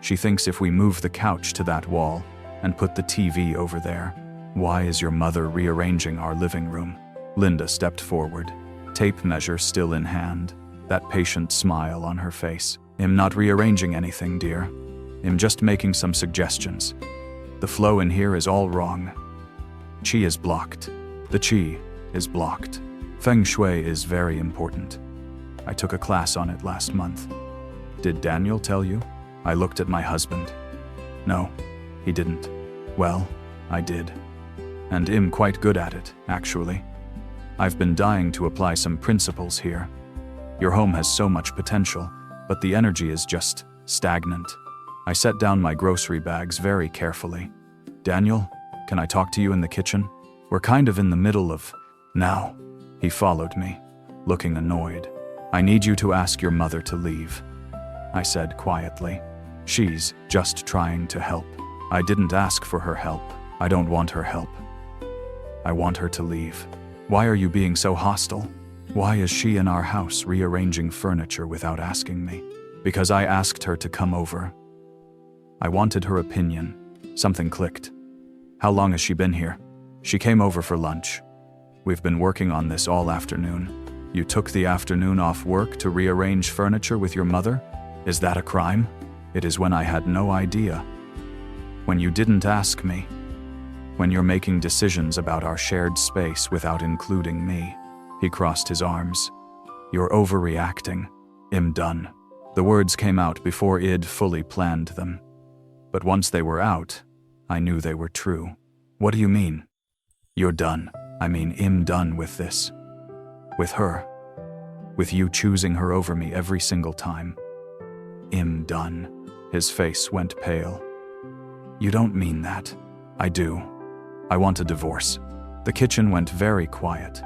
She thinks if we move the couch to that wall and put the TV over there. Why is your mother rearranging our living room? Linda stepped forward, tape measure still in hand, that patient smile on her face. I'm not rearranging anything, dear. I'm just making some suggestions. The flow in here is all wrong. Qi is blocked. The qi is blocked. Feng shui is very important. I took a class on it last month. Did Daniel tell you? I looked at my husband. No, he didn't. Well, I did. And I'm quite good at it, actually. I've been dying to apply some principles here. Your home has so much potential, but the energy is just stagnant. I set down my grocery bags very carefully. Daniel, can I talk to you in the kitchen? We're kind of in the middle of now. He followed me, looking annoyed. I need you to ask your mother to leave, I said quietly. She's just trying to help. I didn't ask for her help. I don't want her help. I want her to leave. Why are you being so hostile? Why is she in our house rearranging furniture without asking me? Because I asked her to come over. I wanted her opinion. Something clicked. How long has she been here? She came over for lunch. We've been working on this all afternoon. You took the afternoon off work to rearrange furniture with your mother? Is that a crime? It is when I had no idea. When you didn't ask me. When you're making decisions about our shared space without including me. He crossed his arms. You're overreacting. I'm done. The words came out before I'd fully planned them. But once they were out, I knew they were true. What do you mean? You're done. I mean, I'm done with this. With her. With you choosing her over me every single time. I'm done. His face went pale. You don't mean that. I do. I want a divorce. The kitchen went very quiet.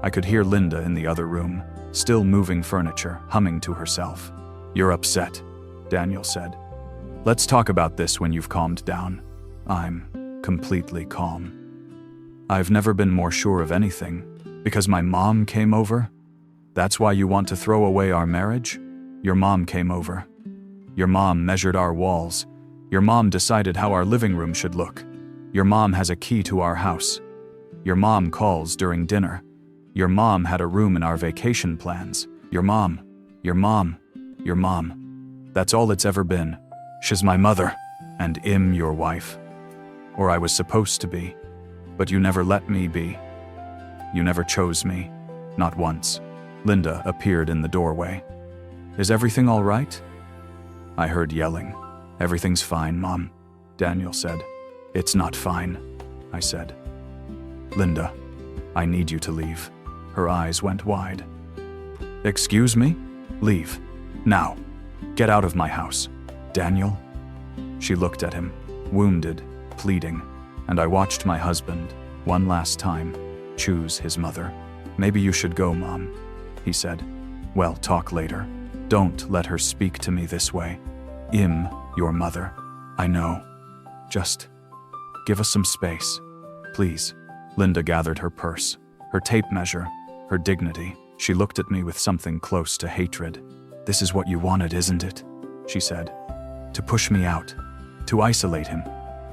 I could hear Linda in the other room, still moving furniture, humming to herself. You're upset, Daniel said. Let's talk about this when you've calmed down. I'm completely calm. I've never been more sure of anything. Because my mom came over? That's why you want to throw away our marriage? Your mom came over. Your mom measured our walls. Your mom decided how our living room should look. Your mom has a key to our house. Your mom calls during dinner. Your mom had a room in our vacation plans. Your mom. That's all it's ever been. She's my mother, and I'm your wife. Or I was supposed to be. But you never let me be. You never chose me. Not once. Linda appeared in the doorway. Is everything all right? I heard yelling. Everything's fine, Mom, Daniel said. It's not fine, I said. Linda, I need you to leave. Her eyes went wide. Excuse me? Leave. Now. Get out of my house. Daniel? She looked at him, wounded, pleading, and I watched my husband, one last time, choose his mother. Maybe you should go, Mom, he said. Well, talk later. Don't let her speak to me this way. I'm your mother. I know. Just give us some space, please. Linda gathered her purse, her tape measure, her dignity. She looked at me with something close to hatred. This is what you wanted, isn't it? She said. To push me out, to isolate him.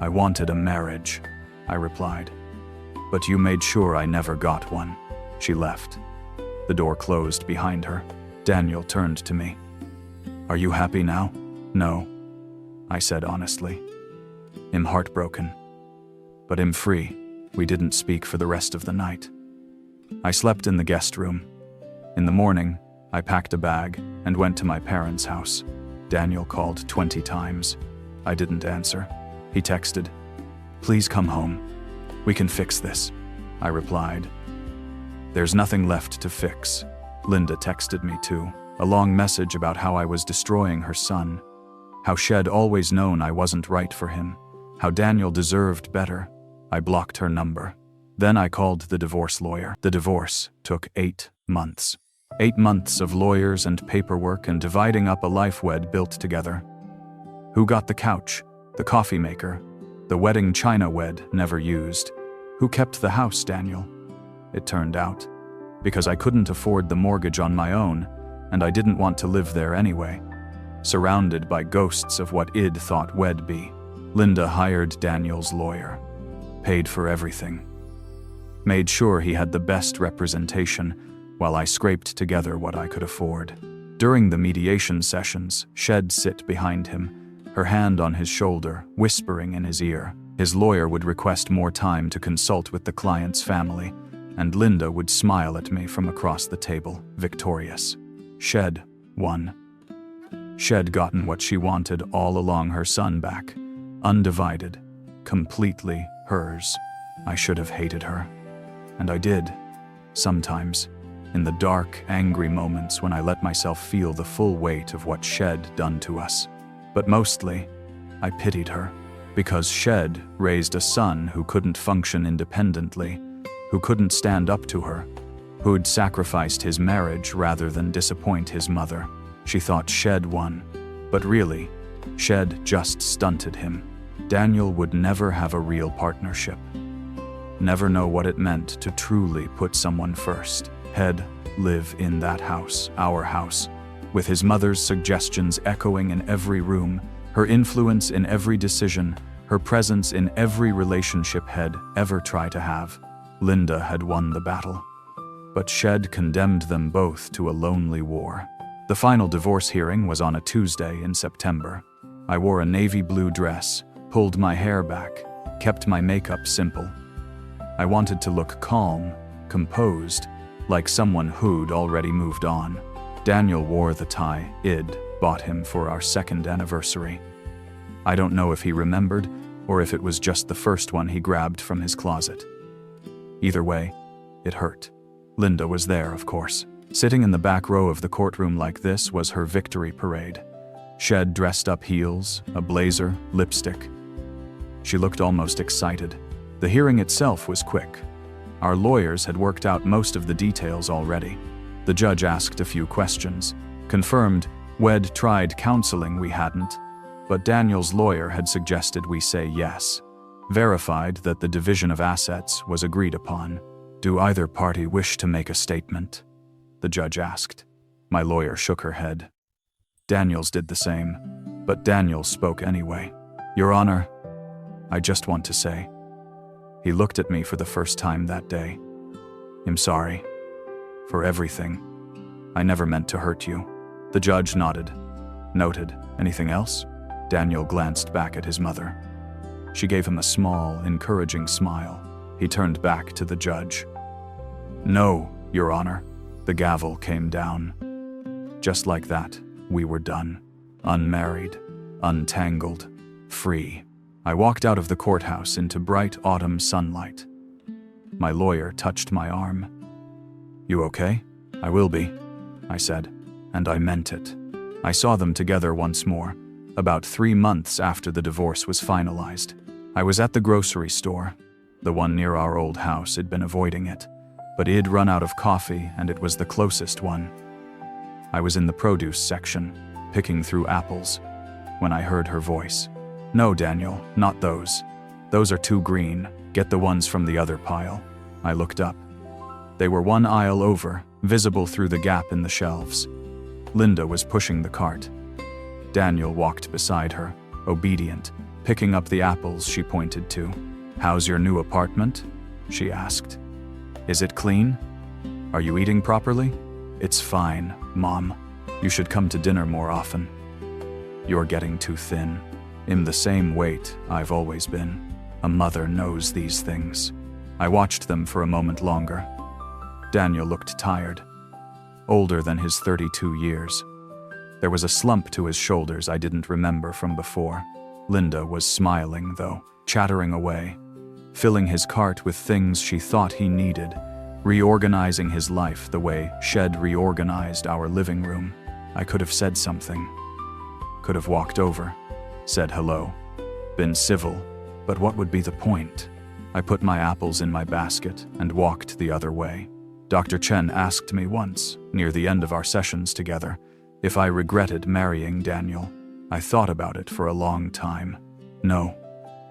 I wanted a marriage, I replied. But you made sure I never got one. She left. The door closed behind her. Daniel turned to me. Are you happy now? No, I said honestly. I'm heartbroken. But I'm free. We didn't speak for the rest of the night. I slept in the guest room. In the morning, I packed a bag and went to my parents' house. Daniel called 20 times. I didn't answer. He texted, "Please come home. We can fix this," I replied. There's nothing left to fix. Linda texted me too, a long message about how I was destroying her son, how Shed always known I wasn't right for him, how Daniel deserved better. I blocked her number. Then I called the divorce lawyer. The divorce took 8 months. 8 months of lawyers and paperwork and dividing up a life we'd built together. Who got the couch, the coffee maker, the wedding china we'd never used? Who kept the house, Daniel? It turned out, because I couldn't afford the mortgage on my own, and I didn't want to live there anyway, surrounded by ghosts of what I'd thought we'd be. Linda hired Daniel's lawyer, paid for everything, made sure he had the best representation, while I scraped together what I could afford. During the mediation sessions, Shed sit behind him, her hand on his shoulder, whispering in his ear. His lawyer would request more time to consult with the client's family, and Linda would smile at me from across the table, victorious. Shed won. Shed gotten what she wanted all along, her son back, undivided, completely hers. I should have hated her. And I did, sometimes. In the dark, angry moments when I let myself feel the full weight of what Shed done to us. But mostly, I pitied her, because Shed raised a son who couldn't function independently, who couldn't stand up to her, who'd sacrificed his marriage rather than disappoint his mother. She thought Shed won, but really, Shed just stunted him. Daniel would never have a real partnership, never know what it meant to truly put someone first. Head live in that house, our house, with his mother's suggestions echoing in every room, her influence in every decision, her presence in every relationship He'd ever try to have. Linda had won the battle, but Shed condemned them both to a lonely war. The final divorce hearing was on a Tuesday in September. I wore a navy blue dress, pulled my hair back, kept my makeup simple. I wanted to look calm, composed, like someone who'd already moved on. Daniel wore the tie I'd bought him for our second anniversary. I don't know if he remembered or if it was just the first one he grabbed from his closet. Either way, it hurt. Linda was there, of course. Sitting in the back row of the courtroom like this was her victory parade. Shed dressed up heels, a blazer, lipstick. She looked almost excited. The hearing itself was quick. Our lawyers had worked out most of the details already. The judge asked a few questions, confirmed we'd tried counseling, we hadn't, but Daniel's lawyer had suggested we say yes, verified that the division of assets was agreed upon. Do either party wish to make a statement? The judge asked. My lawyer shook her head. Daniel's did the same, but Daniel spoke anyway. Your Honor, I just want to say. He looked at me for the first time that day. I'm sorry. For everything. I never meant to hurt you. The judge nodded. Noted. Anything else? Daniel glanced back at his mother. She gave him a small, encouraging smile. He turned back to the judge. No, Your Honor. The gavel came down. Just like that, we were done. Unmarried, untangled, free. I walked out of the courthouse into bright autumn sunlight. My lawyer touched my arm. You okay? I will be, I said, and I meant it. I saw them together once more, about 3 months after the divorce was finalized. I was at the grocery store, the one near our old house. I'd been avoiding it, but it'd run out of coffee and it was the closest one. I was in the produce section, picking through apples, when I heard her voice. No, Daniel, not those. Those are too green. Get the ones from the other pile. I looked up. They were one aisle over, visible through the gap in the shelves. Linda was pushing the cart. Daniel walked beside her, obedient, picking up the apples she pointed to. How's your new apartment? She asked. Is it clean? Are you eating properly? It's fine, Mom. You should come to dinner more often. You're getting too thin. I'm the same weight I've always been. A mother knows these things. I watched them for a moment longer. Daniel looked tired, older than his 32 years. There was a slump to his shoulders I didn't remember from before. Linda was smiling, though, chattering away, filling his cart with things she thought he needed, reorganizing his life the way Shed reorganized our living room. I could have said something. Could have walked over, said hello, been civil, but what would be the point? I put my apples in my basket and walked the other way. Dr. Chen asked me once, near the end of our sessions together, if I regretted marrying Daniel. I thought about it for a long time. No,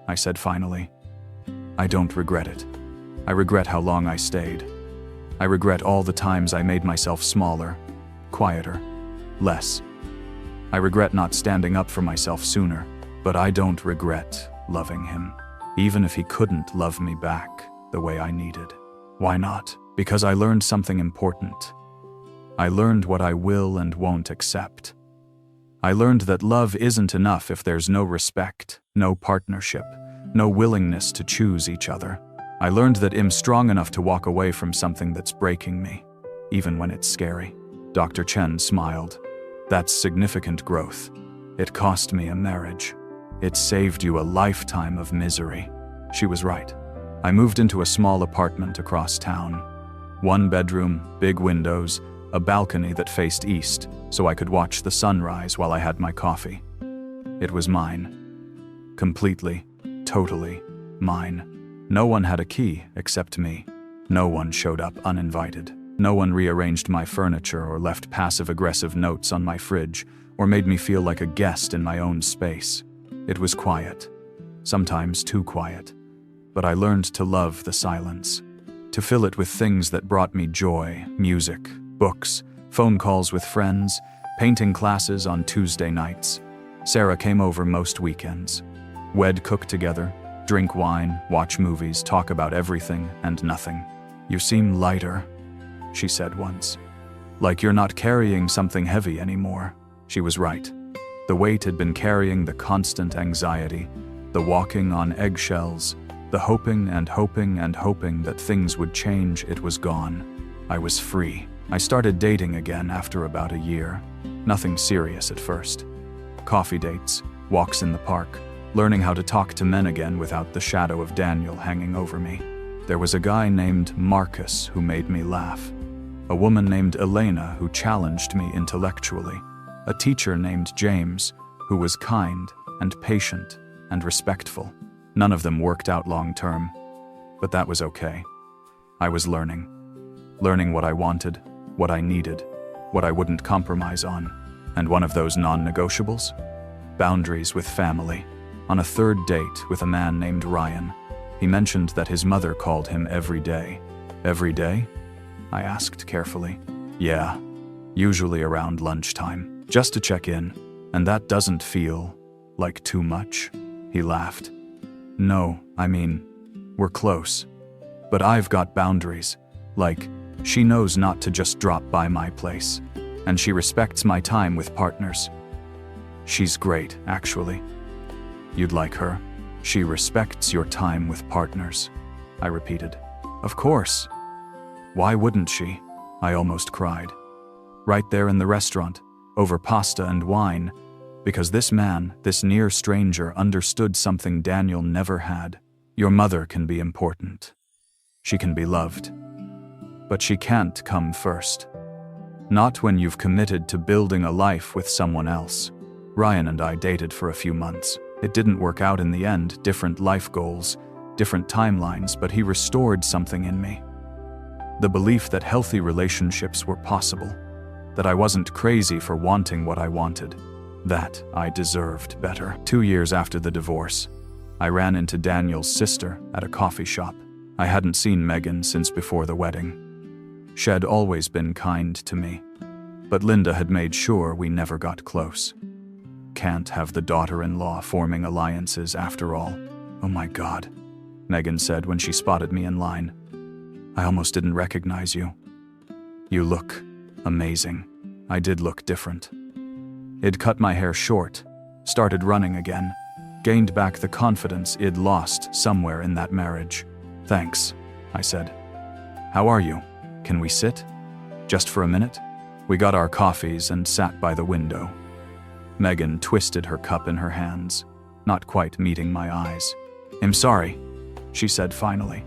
I said finally. I don't regret it. I regret how long I stayed. I regret all the times I made myself smaller, quieter, less. I regret not standing up for myself sooner, but I don't regret loving him, even if he couldn't love me back the way I needed. Why not? Because I learned something important. I learned what I will and won't accept. I learned that love isn't enough if there's no respect, no partnership, no willingness to choose each other. I learned that I'm strong enough to walk away from something that's breaking me, even when it's scary. Dr. Chen smiled. That's significant growth. It cost me a marriage. It saved you a lifetime of misery. She was right. I moved into a small apartment across town. 1 bedroom, big windows, a balcony that faced east, so I could watch the sunrise while I had my coffee. It was mine. Completely, totally mine. No one had a key except me. No one showed up uninvited. No one rearranged my furniture or left passive-aggressive notes on my fridge or made me feel like a guest in my own space. It was quiet, sometimes too quiet, but I learned to love the silence, to fill it with things that brought me joy, music, Books, phone calls with friends, painting classes on Tuesday nights. Sarah came over most weekends. We'd cook together, drink wine, watch movies, talk about everything and nothing. "You seem lighter," she said once. "Like you're not carrying something heavy anymore." She was right. The weight had been carrying the constant anxiety, the walking on eggshells, the hoping and hoping and hoping that things would change. It was gone. I was free. I started dating again after about a year. Nothing serious at first. Coffee dates, walks in the park, learning how to talk to men again without the shadow of Daniel hanging over me. There was a guy named Marcus who made me laugh. A woman named Elena who challenged me intellectually. A teacher named James who was kind and patient and respectful. None of them worked out long term, but that was okay. I was learning. Learning what I wanted, what I needed, what I wouldn't compromise on. And one of those non-negotiables? Boundaries with family. On a third date with a man named Ryan, he mentioned that his mother called him every day. Every day? I asked carefully. Yeah, usually around lunchtime, just to check in. And that doesn't feel like too much? He laughed. No, I mean, we're close. But I've got boundaries. Like, she knows not to just drop by my place. And she respects my time with partners. She's great, actually. You'd like her. She respects your time with partners, I repeated. Of course. Why wouldn't she? I almost cried. Right there in the restaurant, over pasta and wine, because this man, this near stranger, understood something Daniel never had. Your mother can be important. She can be loved. But she can't come first. Not when you've committed to building a life with someone else. Ryan and I dated for a few months. It didn't work out in the end, different life goals, different timelines, but he restored something in me. The belief that healthy relationships were possible, that I wasn't crazy for wanting what I wanted, that I deserved better. 2 years after the divorce, I ran into Daniel's sister at a coffee shop. I hadn't seen Megan since before the wedding. She'd always been kind to me, but Linda had made sure we never got close. Can't have the daughter-in-law forming alliances after all. Oh my God, Megan said when she spotted me in line. I almost didn't recognize you. You look amazing. I did look different. I'd cut my hair short, started running again, gained back the confidence I'd lost somewhere in that marriage. Thanks, I said. How are you? Can we sit? Just for a minute? We got our coffees and sat by the window. Megan twisted her cup in her hands, not quite meeting my eyes. I'm sorry, she said finally.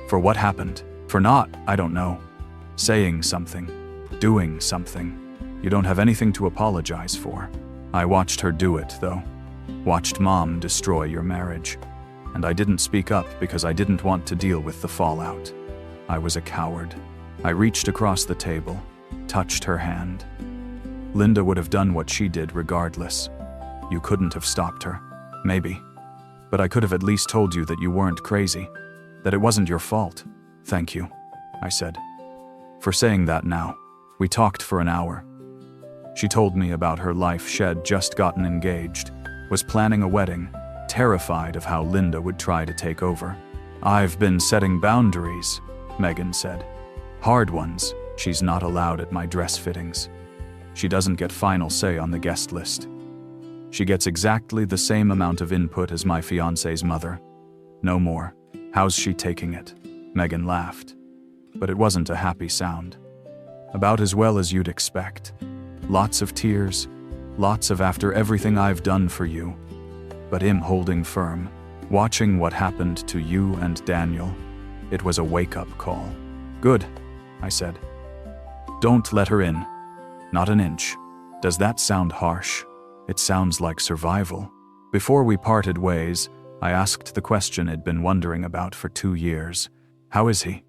For what happened? For not, I don't know, saying something, doing something. You don't have anything to apologize for. I watched her do it, though. Watched Mom destroy your marriage. And I didn't speak up because I didn't want to deal with the fallout. I was a coward. I reached across the table, touched her hand. Linda would have done what she did regardless. You couldn't have stopped her. Maybe. But I could have at least told you that you weren't crazy, that it wasn't your fault. Thank you, I said. For saying that now. We talked for an hour. She told me about her life. She'd just gotten engaged, was planning a wedding, terrified of how Linda would try to take over. I've been setting boundaries, Megan said. Hard ones. She's not allowed at my dress fittings. She doesn't get final say on the guest list. She gets exactly the same amount of input as my fiancé's mother. No more. How's she taking it? Megan laughed. But it wasn't a happy sound. About as well as you'd expect. Lots of tears, lots of after everything I've done for you. But I'm holding firm, watching what happened to you and Daniel. It was a wake-up call. Good, I said. Don't let her in. Not an inch. Does that sound harsh? It sounds like survival. Before we parted ways, I asked the question I'd been wondering about for 2 years. How is he?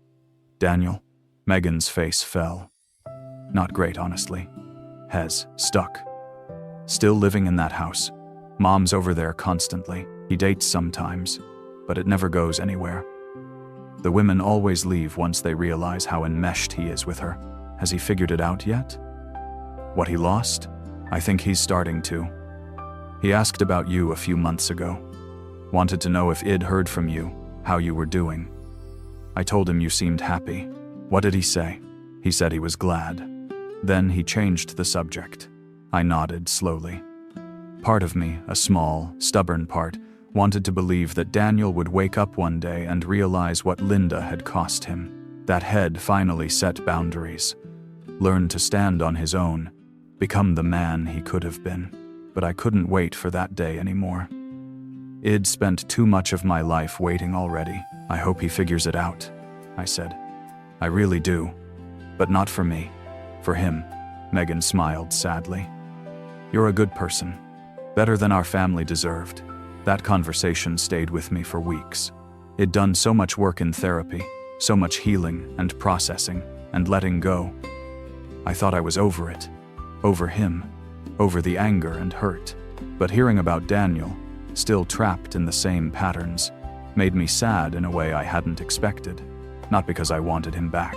Daniel? Megan's face fell. Not great, honestly. Hez, stuck. Still living in that house. Mom's over there constantly. He dates sometimes, but it never goes anywhere. The women always leave once they realize how enmeshed he is with her. Has he figured it out yet? What he lost? I think he's starting to. He asked about you a few months ago. Wanted to know if I'd heard from you, how you were doing. I told him you seemed happy. What did he say? He said he was glad. Then he changed the subject. I nodded slowly. Part of me, a small, stubborn part, wanted to believe that Daniel would wake up one day and realize what Linda had cost him. That he'd finally set boundaries, learn to stand on his own, become the man he could have been. But I couldn't wait for that day anymore. I'd spent too much of my life waiting already. I hope he figures it out, I said. I really do. But not for me. For him. Megan smiled sadly. You're a good person. Better than our family deserved. That conversation stayed with me for weeks. I'd done so much work in therapy, so much healing and processing and letting go. I thought I was over it. Over him. Over the anger and hurt. But hearing about Daniel, still trapped in the same patterns, made me sad in a way I hadn't expected. Not because I wanted him back.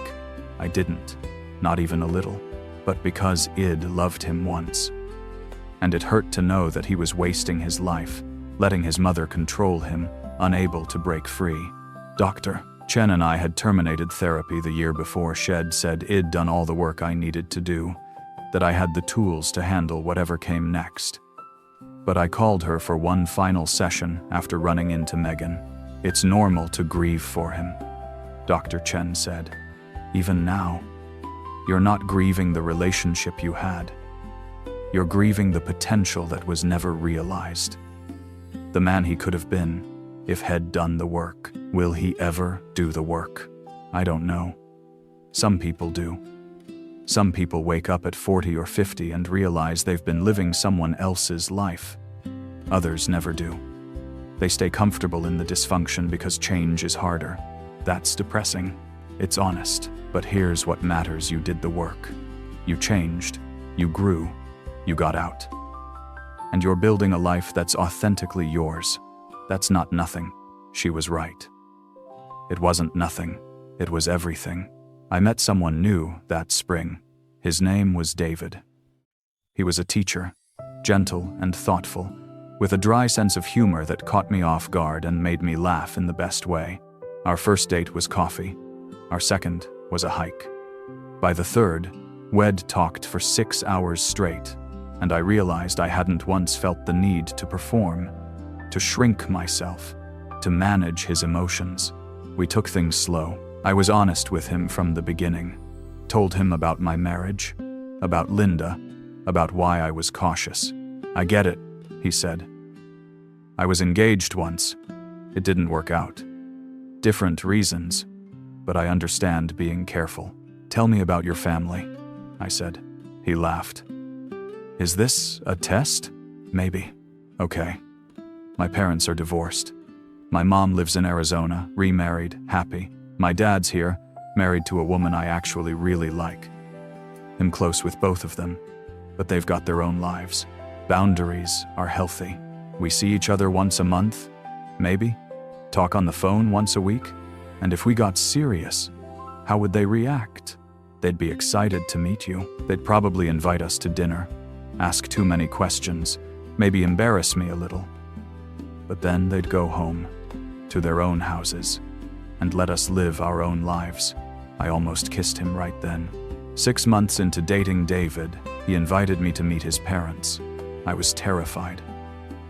I didn't. Not even a little. But because I'd loved him once. And it hurt to know that he was wasting his life, letting his mother control him, unable to break free. Dr. Chen and I had terminated therapy the year before. Shed said I'd done all the work I needed to do, that I had the tools to handle whatever came next. But I called her for one final session after running into Megan. It's normal to grieve for him, Dr. Chen said. Even now, you're not grieving the relationship you had. You're grieving the potential that was never realized. The man he could have been, if he'd done the work. Will he ever do the work? I don't know. Some people do. Some people wake up at 40 or 50 and realize they've been living someone else's life. Others never do. They stay comfortable in the dysfunction because change is harder. That's depressing. It's honest. But here's what matters: you did the work. You changed. You grew. You got out. And you're building a life that's authentically yours. That's not nothing. She was right. It wasn't nothing. It was everything. I met someone new that spring. His name was David. He was a teacher, gentle and thoughtful, with a dry sense of humor that caught me off guard and made me laugh in the best way. Our first date was coffee. Our second was a hike. By the third, we'd talked for 6 hours straight, and I realized I hadn't once felt the need to perform, to shrink myself, to manage his emotions. We took things slow. I was honest with him from the beginning. Told him about my marriage, about Linda, about why I was cautious. I get it, he said. I was engaged once. It didn't work out. Different reasons, but I understand being careful. Tell me about your family, I said. He laughed. Is this a test? Maybe. Okay. My parents are divorced. My mom lives in Arizona, remarried, happy. My dad's here, married to a woman I actually really like. I'm close with both of them, but they've got their own lives. Boundaries are healthy. We see each other once a month, maybe. Talk on the phone once a week. And if we got serious, how would they react? They'd be excited to meet you. They'd probably invite us to dinner, ask too many questions, maybe embarrass me a little. But then they'd go home, to their own houses, and let us live our own lives. I almost kissed him right then. 6 months into dating David, he invited me to meet his parents. I was terrified.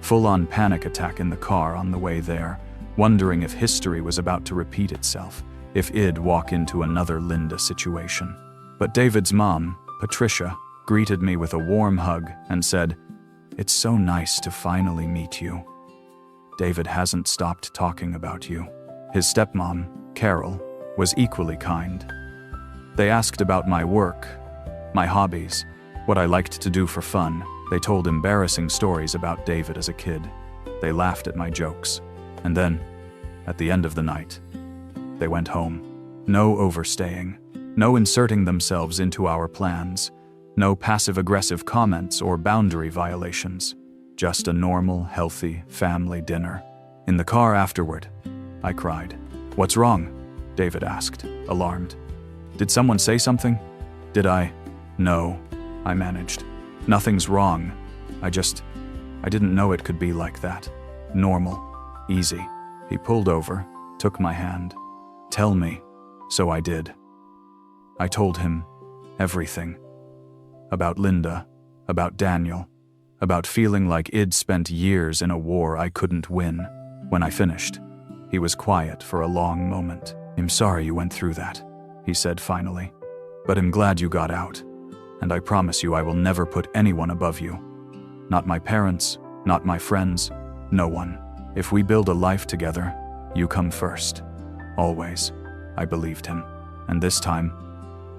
Full-on panic attack in the car on the way there, wondering if history was about to repeat itself, if I'd walk into another Linda situation. But David's mom, Patricia, greeted me with a warm hug and said, "It's so nice to finally meet you. David hasn't stopped talking about you." His stepmom, Carol, was equally kind. They asked about my work, my hobbies, what I liked to do for fun. They told embarrassing stories about David as a kid. They laughed at my jokes. And then, at the end of the night, they went home. No overstaying, no inserting themselves into our plans, no passive-aggressive comments or boundary violations. Just a normal, healthy family dinner. In the car afterward, I cried. "What's wrong?" David asked, alarmed. "Did someone say something?" Did I? No, I managed. Nothing's wrong. I didn't know it could be like that. Normal. Easy. He pulled over, took my hand. Tell me. So I did. I told him everything. About Linda, about Daniel, about feeling like I'd spent years in a war I couldn't win. When I finished, he was quiet for a long moment. I'm sorry you went through that, he said finally. But I'm glad you got out. And I promise you I will never put anyone above you. Not my parents, not my friends, no one. If we build a life together, you come first. Always. I believed him. And this time,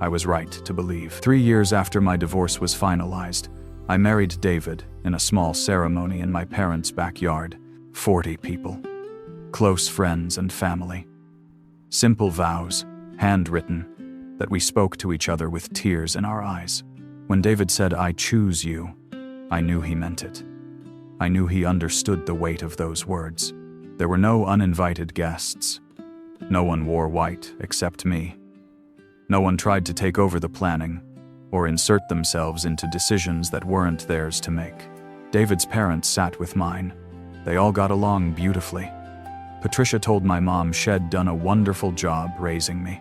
I was right to believe. 3 years after my divorce was finalized, I married David in a small ceremony in my parents' backyard. 40 people. Close friends and family. Simple vows, handwritten, that we spoke to each other with tears in our eyes. When David said, "I choose you," I knew he meant it. I knew he understood the weight of those words. There were no uninvited guests. No one wore white except me. No one tried to take over the planning or insert themselves into decisions that weren't theirs to make. David's parents sat with mine. They all got along beautifully. Patricia told my mom she'd done a wonderful job raising me.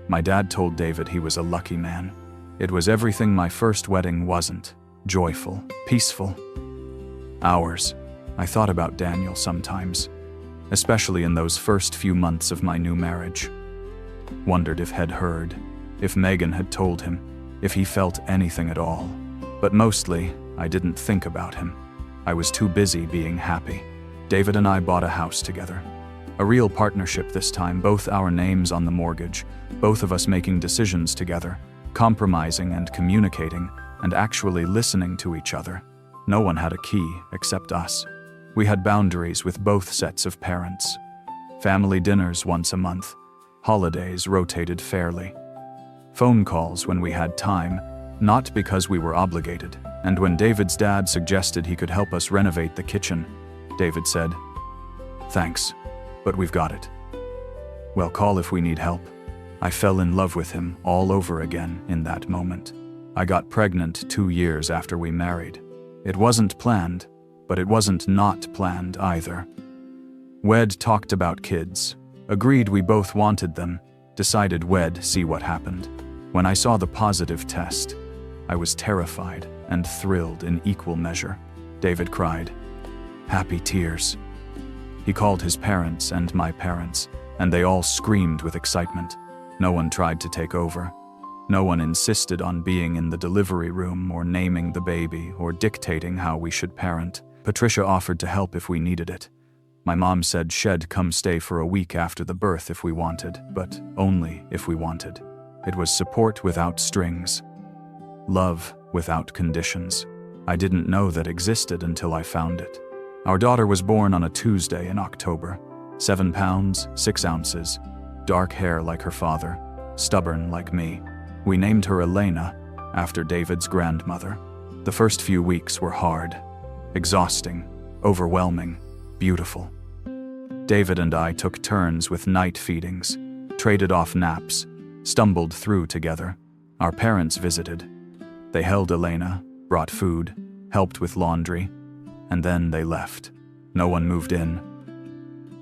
My dad told David he was a lucky man. It was everything my first wedding wasn't. Joyful, peaceful. Ours. I thought about Daniel sometimes, especially in those first few months of my new marriage. Wondered if he'd heard, if Megan had told him, if he felt anything at all. But mostly, I didn't think about him. I was too busy being happy. David and I bought a house together. A real partnership this time, both our names on the mortgage, both of us making decisions together, compromising and communicating, and actually listening to each other. No one had a key except us. We had boundaries with both sets of parents. Family dinners once a month. Holidays rotated fairly. Phone calls when we had time, not because we were obligated. And when David's dad suggested he could help us renovate the kitchen, David said, "Thanks, but we've got it." Well, call if we need help. I fell in love with him all over again in that moment. I got pregnant 2 years after we married. It wasn't planned, but it wasn't not planned either. We'd talked about kids, agreed we both wanted them, decided we'd see what happened. When I saw the positive test, I was terrified and thrilled in equal measure. David cried. Happy tears. He called his parents and my parents, and they all screamed with excitement. No one tried to take over. No one insisted on being in the delivery room or naming the baby or dictating how we should parent. Patricia offered to help if we needed it. My mom said she'd come stay for a week after the birth if we wanted, but only if we wanted. It was support without strings. Love without conditions. I didn't know that existed until I found it. Our daughter was born on a Tuesday in October. 7 pounds, 6 ounces, dark hair like her father, stubborn like me. We named her Elena, after David's grandmother. The first few weeks were hard, exhausting, overwhelming, beautiful. David and I took turns with night feedings, traded off naps, stumbled through together. Our parents visited. They held Elena, brought food, helped with laundry, and then they left. No one moved in.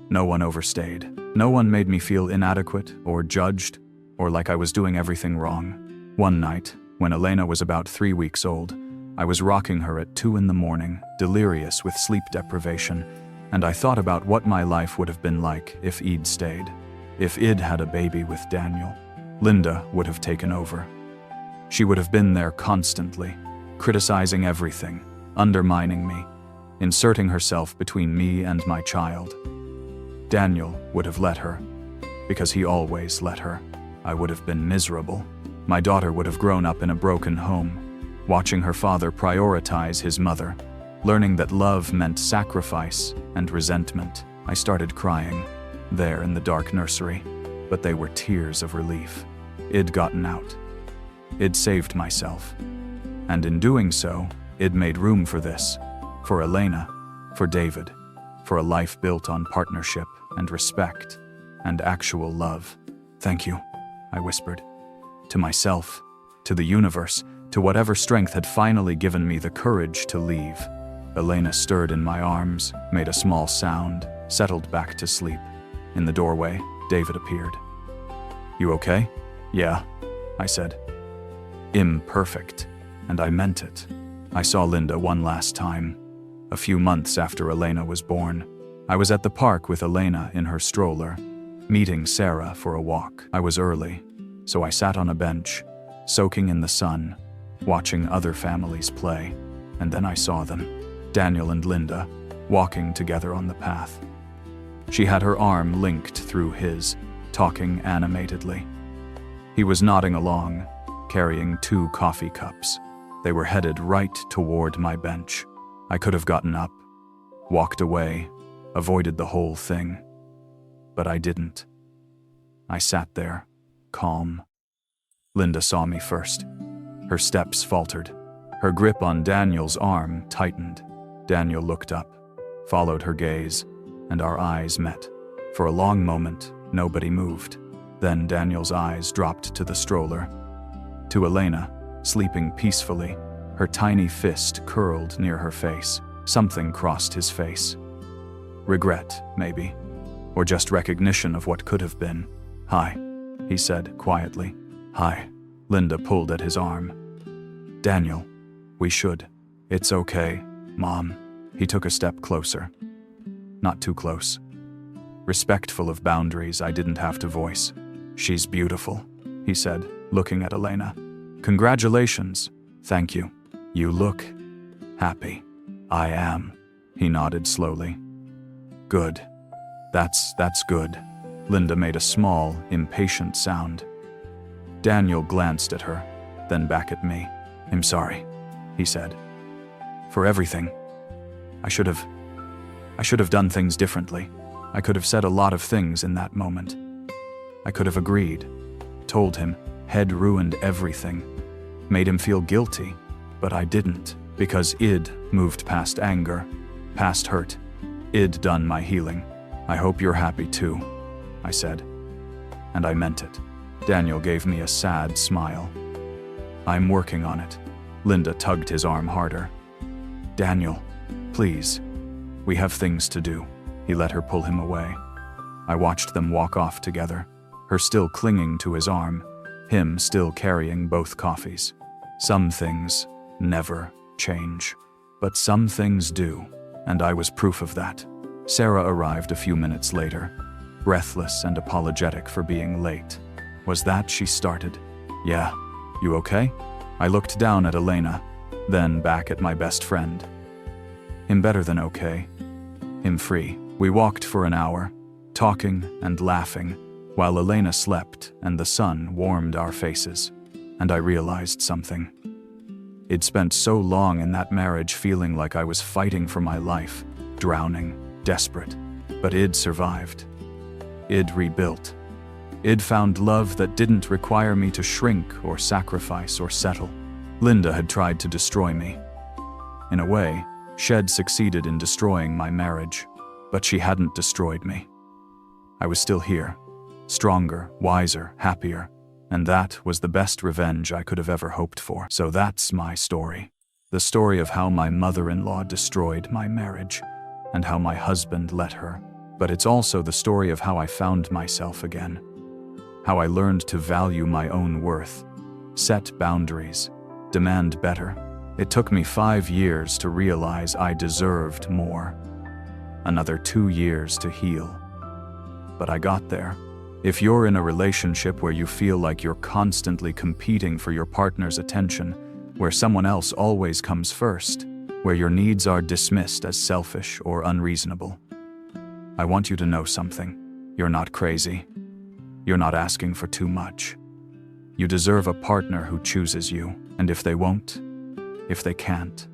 No one overstayed. No one made me feel inadequate or judged or like I was doing everything wrong. One night, when Elena was about 3 weeks old, I was rocking her at 2 a.m, delirious with sleep deprivation, and I thought about what my life would have been like if I'd stayed. If I'd had a baby with Daniel, Linda would have taken over. She would have been there constantly, criticizing everything, undermining me, inserting herself between me and my child. Daniel would have let her, because he always let her. I would have been miserable. My daughter would have grown up in a broken home, watching her father prioritize his mother, learning that love meant sacrifice and resentment. I started crying, there in the dark nursery, but they were tears of relief. I'd gotten out. I'd saved myself. And in doing so, I'd made room for this, for Elena, for David, for a life built on partnership and respect and actual love. Thank you, I whispered. To myself, to the universe, to whatever strength had finally given me the courage to leave. Elena stirred in my arms, made a small sound, settled back to sleep. In the doorway, David appeared. "You okay?" "Yeah," I said. Imperfect, and I meant it. I saw Linda one last time. A few months after Elena was born, I was at the park with Elena in her stroller, meeting Sarah for a walk. I was early, so I sat on a bench, soaking in the sun, watching other families play, and then I saw them, Daniel and Linda, walking together on the path. She had her arm linked through his, talking animatedly. He was nodding along, carrying 2 coffee cups. They were headed right toward my bench. I could have gotten up, walked away, avoided the whole thing. But I didn't. I sat there, calm. Linda saw me first. Her steps faltered. Her grip on Daniel's arm tightened. Daniel looked up, followed her gaze, and our eyes met. For a long moment, nobody moved. Then Daniel's eyes dropped to the stroller. To Elena, sleeping peacefully, her tiny fist curled near her face. Something crossed his face. Regret, maybe. Or just recognition of what could have been. "Hi," he said quietly. "Hi." Linda pulled at his arm. "Daniel, we should." "It's okay, Mom." He took a step closer. Not too close. Respectful of boundaries I didn't have to voice. "She's beautiful," he said, looking at Elena. "Congratulations." "Thank you. You look happy." "I am," he nodded slowly. "Good. That's good." Linda made a small, impatient sound. Daniel glanced at her, then back at me. "I'm sorry," he said. "For everything. I should have done things differently. I could have said a lot of things in that moment. I could have agreed, told him, had ruined everything, made him feel guilty, but I didn't, because I'd moved past anger, past hurt. I'd done my healing. I hope you're happy too," I said. And I meant it. Daniel gave me a sad smile. "I'm working on it." Linda tugged his arm harder. "Daniel, please. We have things to do." He let her pull him away. I watched them walk off together, her still clinging to his arm, him still carrying both coffees. Some things never change, but some things do, and I was proof of that. Sarah arrived a few minutes later, breathless and apologetic for being late. Was that she started? "Yeah, you okay?" I looked down at Elena, then back at my best friend. "Him better than okay. Him free." We walked for an hour, talking and laughing, while Elena slept and the sun warmed our faces. And I realized something. I'd spent so long in that marriage feeling like I was fighting for my life, drowning, desperate. But I'd survived. I'd rebuilt. I'd found love that didn't require me to shrink or sacrifice or settle. Linda had tried to destroy me. In a way, Shed succeeded in destroying my marriage, but she hadn't destroyed me. I was still here, stronger, wiser, happier, and that was the best revenge I could have ever hoped for. So that's my story. The story of how my mother-in-law destroyed my marriage, and how my husband let her. But it's also the story of how I found myself again. How I learned to value my own worth, set boundaries, demand better. It took me 5 years to realize I deserved more. Another 2 years to heal. But I got there. If you're in a relationship where you feel like you're constantly competing for your partner's attention, where someone else always comes first, where your needs are dismissed as selfish or unreasonable, I want you to know something. You're not crazy. You're not asking for too much. You deserve a partner who chooses you, and if they won't, if they can't,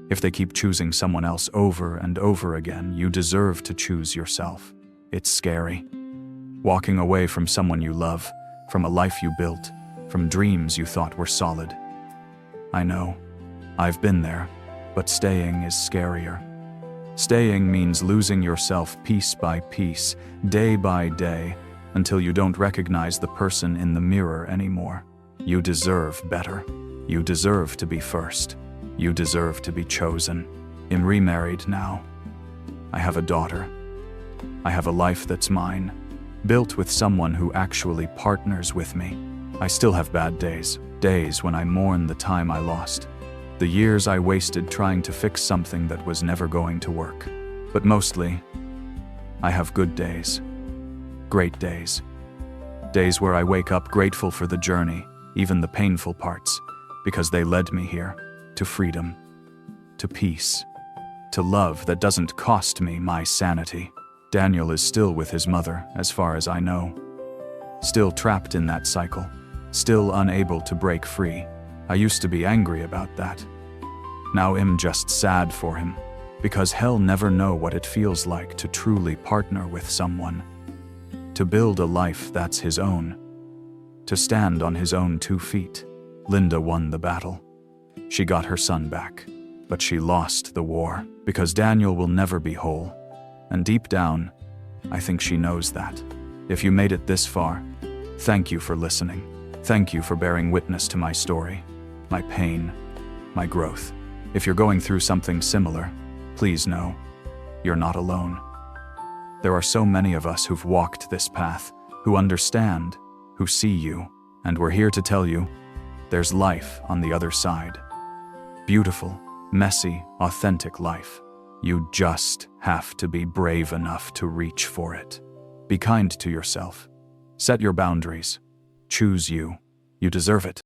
if they keep choosing someone else over and over again, you deserve to choose yourself. It's scary. Walking away from someone you love, from a life you built, from dreams you thought were solid. I know. I've been there, but staying is scarier. Staying means losing yourself piece by piece, day by day, until you don't recognize the person in the mirror anymore. You deserve better. You deserve to be first. You deserve to be chosen. I'm remarried now. I have a daughter. I have a life that's mine, built with someone who actually partners with me. I still have bad days, days when I mourn the time I lost, the years I wasted trying to fix something that was never going to work. But mostly, I have good days, great days. Days where I wake up grateful for the journey, even the painful parts, because they led me here, to freedom, to peace, to love that doesn't cost me my sanity. Daniel is still with his mother, as far as I know. Still trapped in that cycle, still unable to break free. I used to be angry about that. Now I'm just sad for him, because he'll never know what it feels like to truly partner with someone, to build a life that's his own, to stand on his own 2 feet. Linda won the battle. She got her son back, but she lost the war, because Daniel will never be whole. And deep down, I think she knows that. If you made it this far, thank you for listening. Thank you for bearing witness to my story, my pain, my growth. If you're going through something similar, please know, you're not alone. There are so many of us who've walked this path, who understand, who see you, and we're here to tell you, there's life on the other side. Beautiful, messy, authentic life. You just have to be brave enough to reach for it. Be kind to yourself. Set your boundaries. Choose you. You deserve it.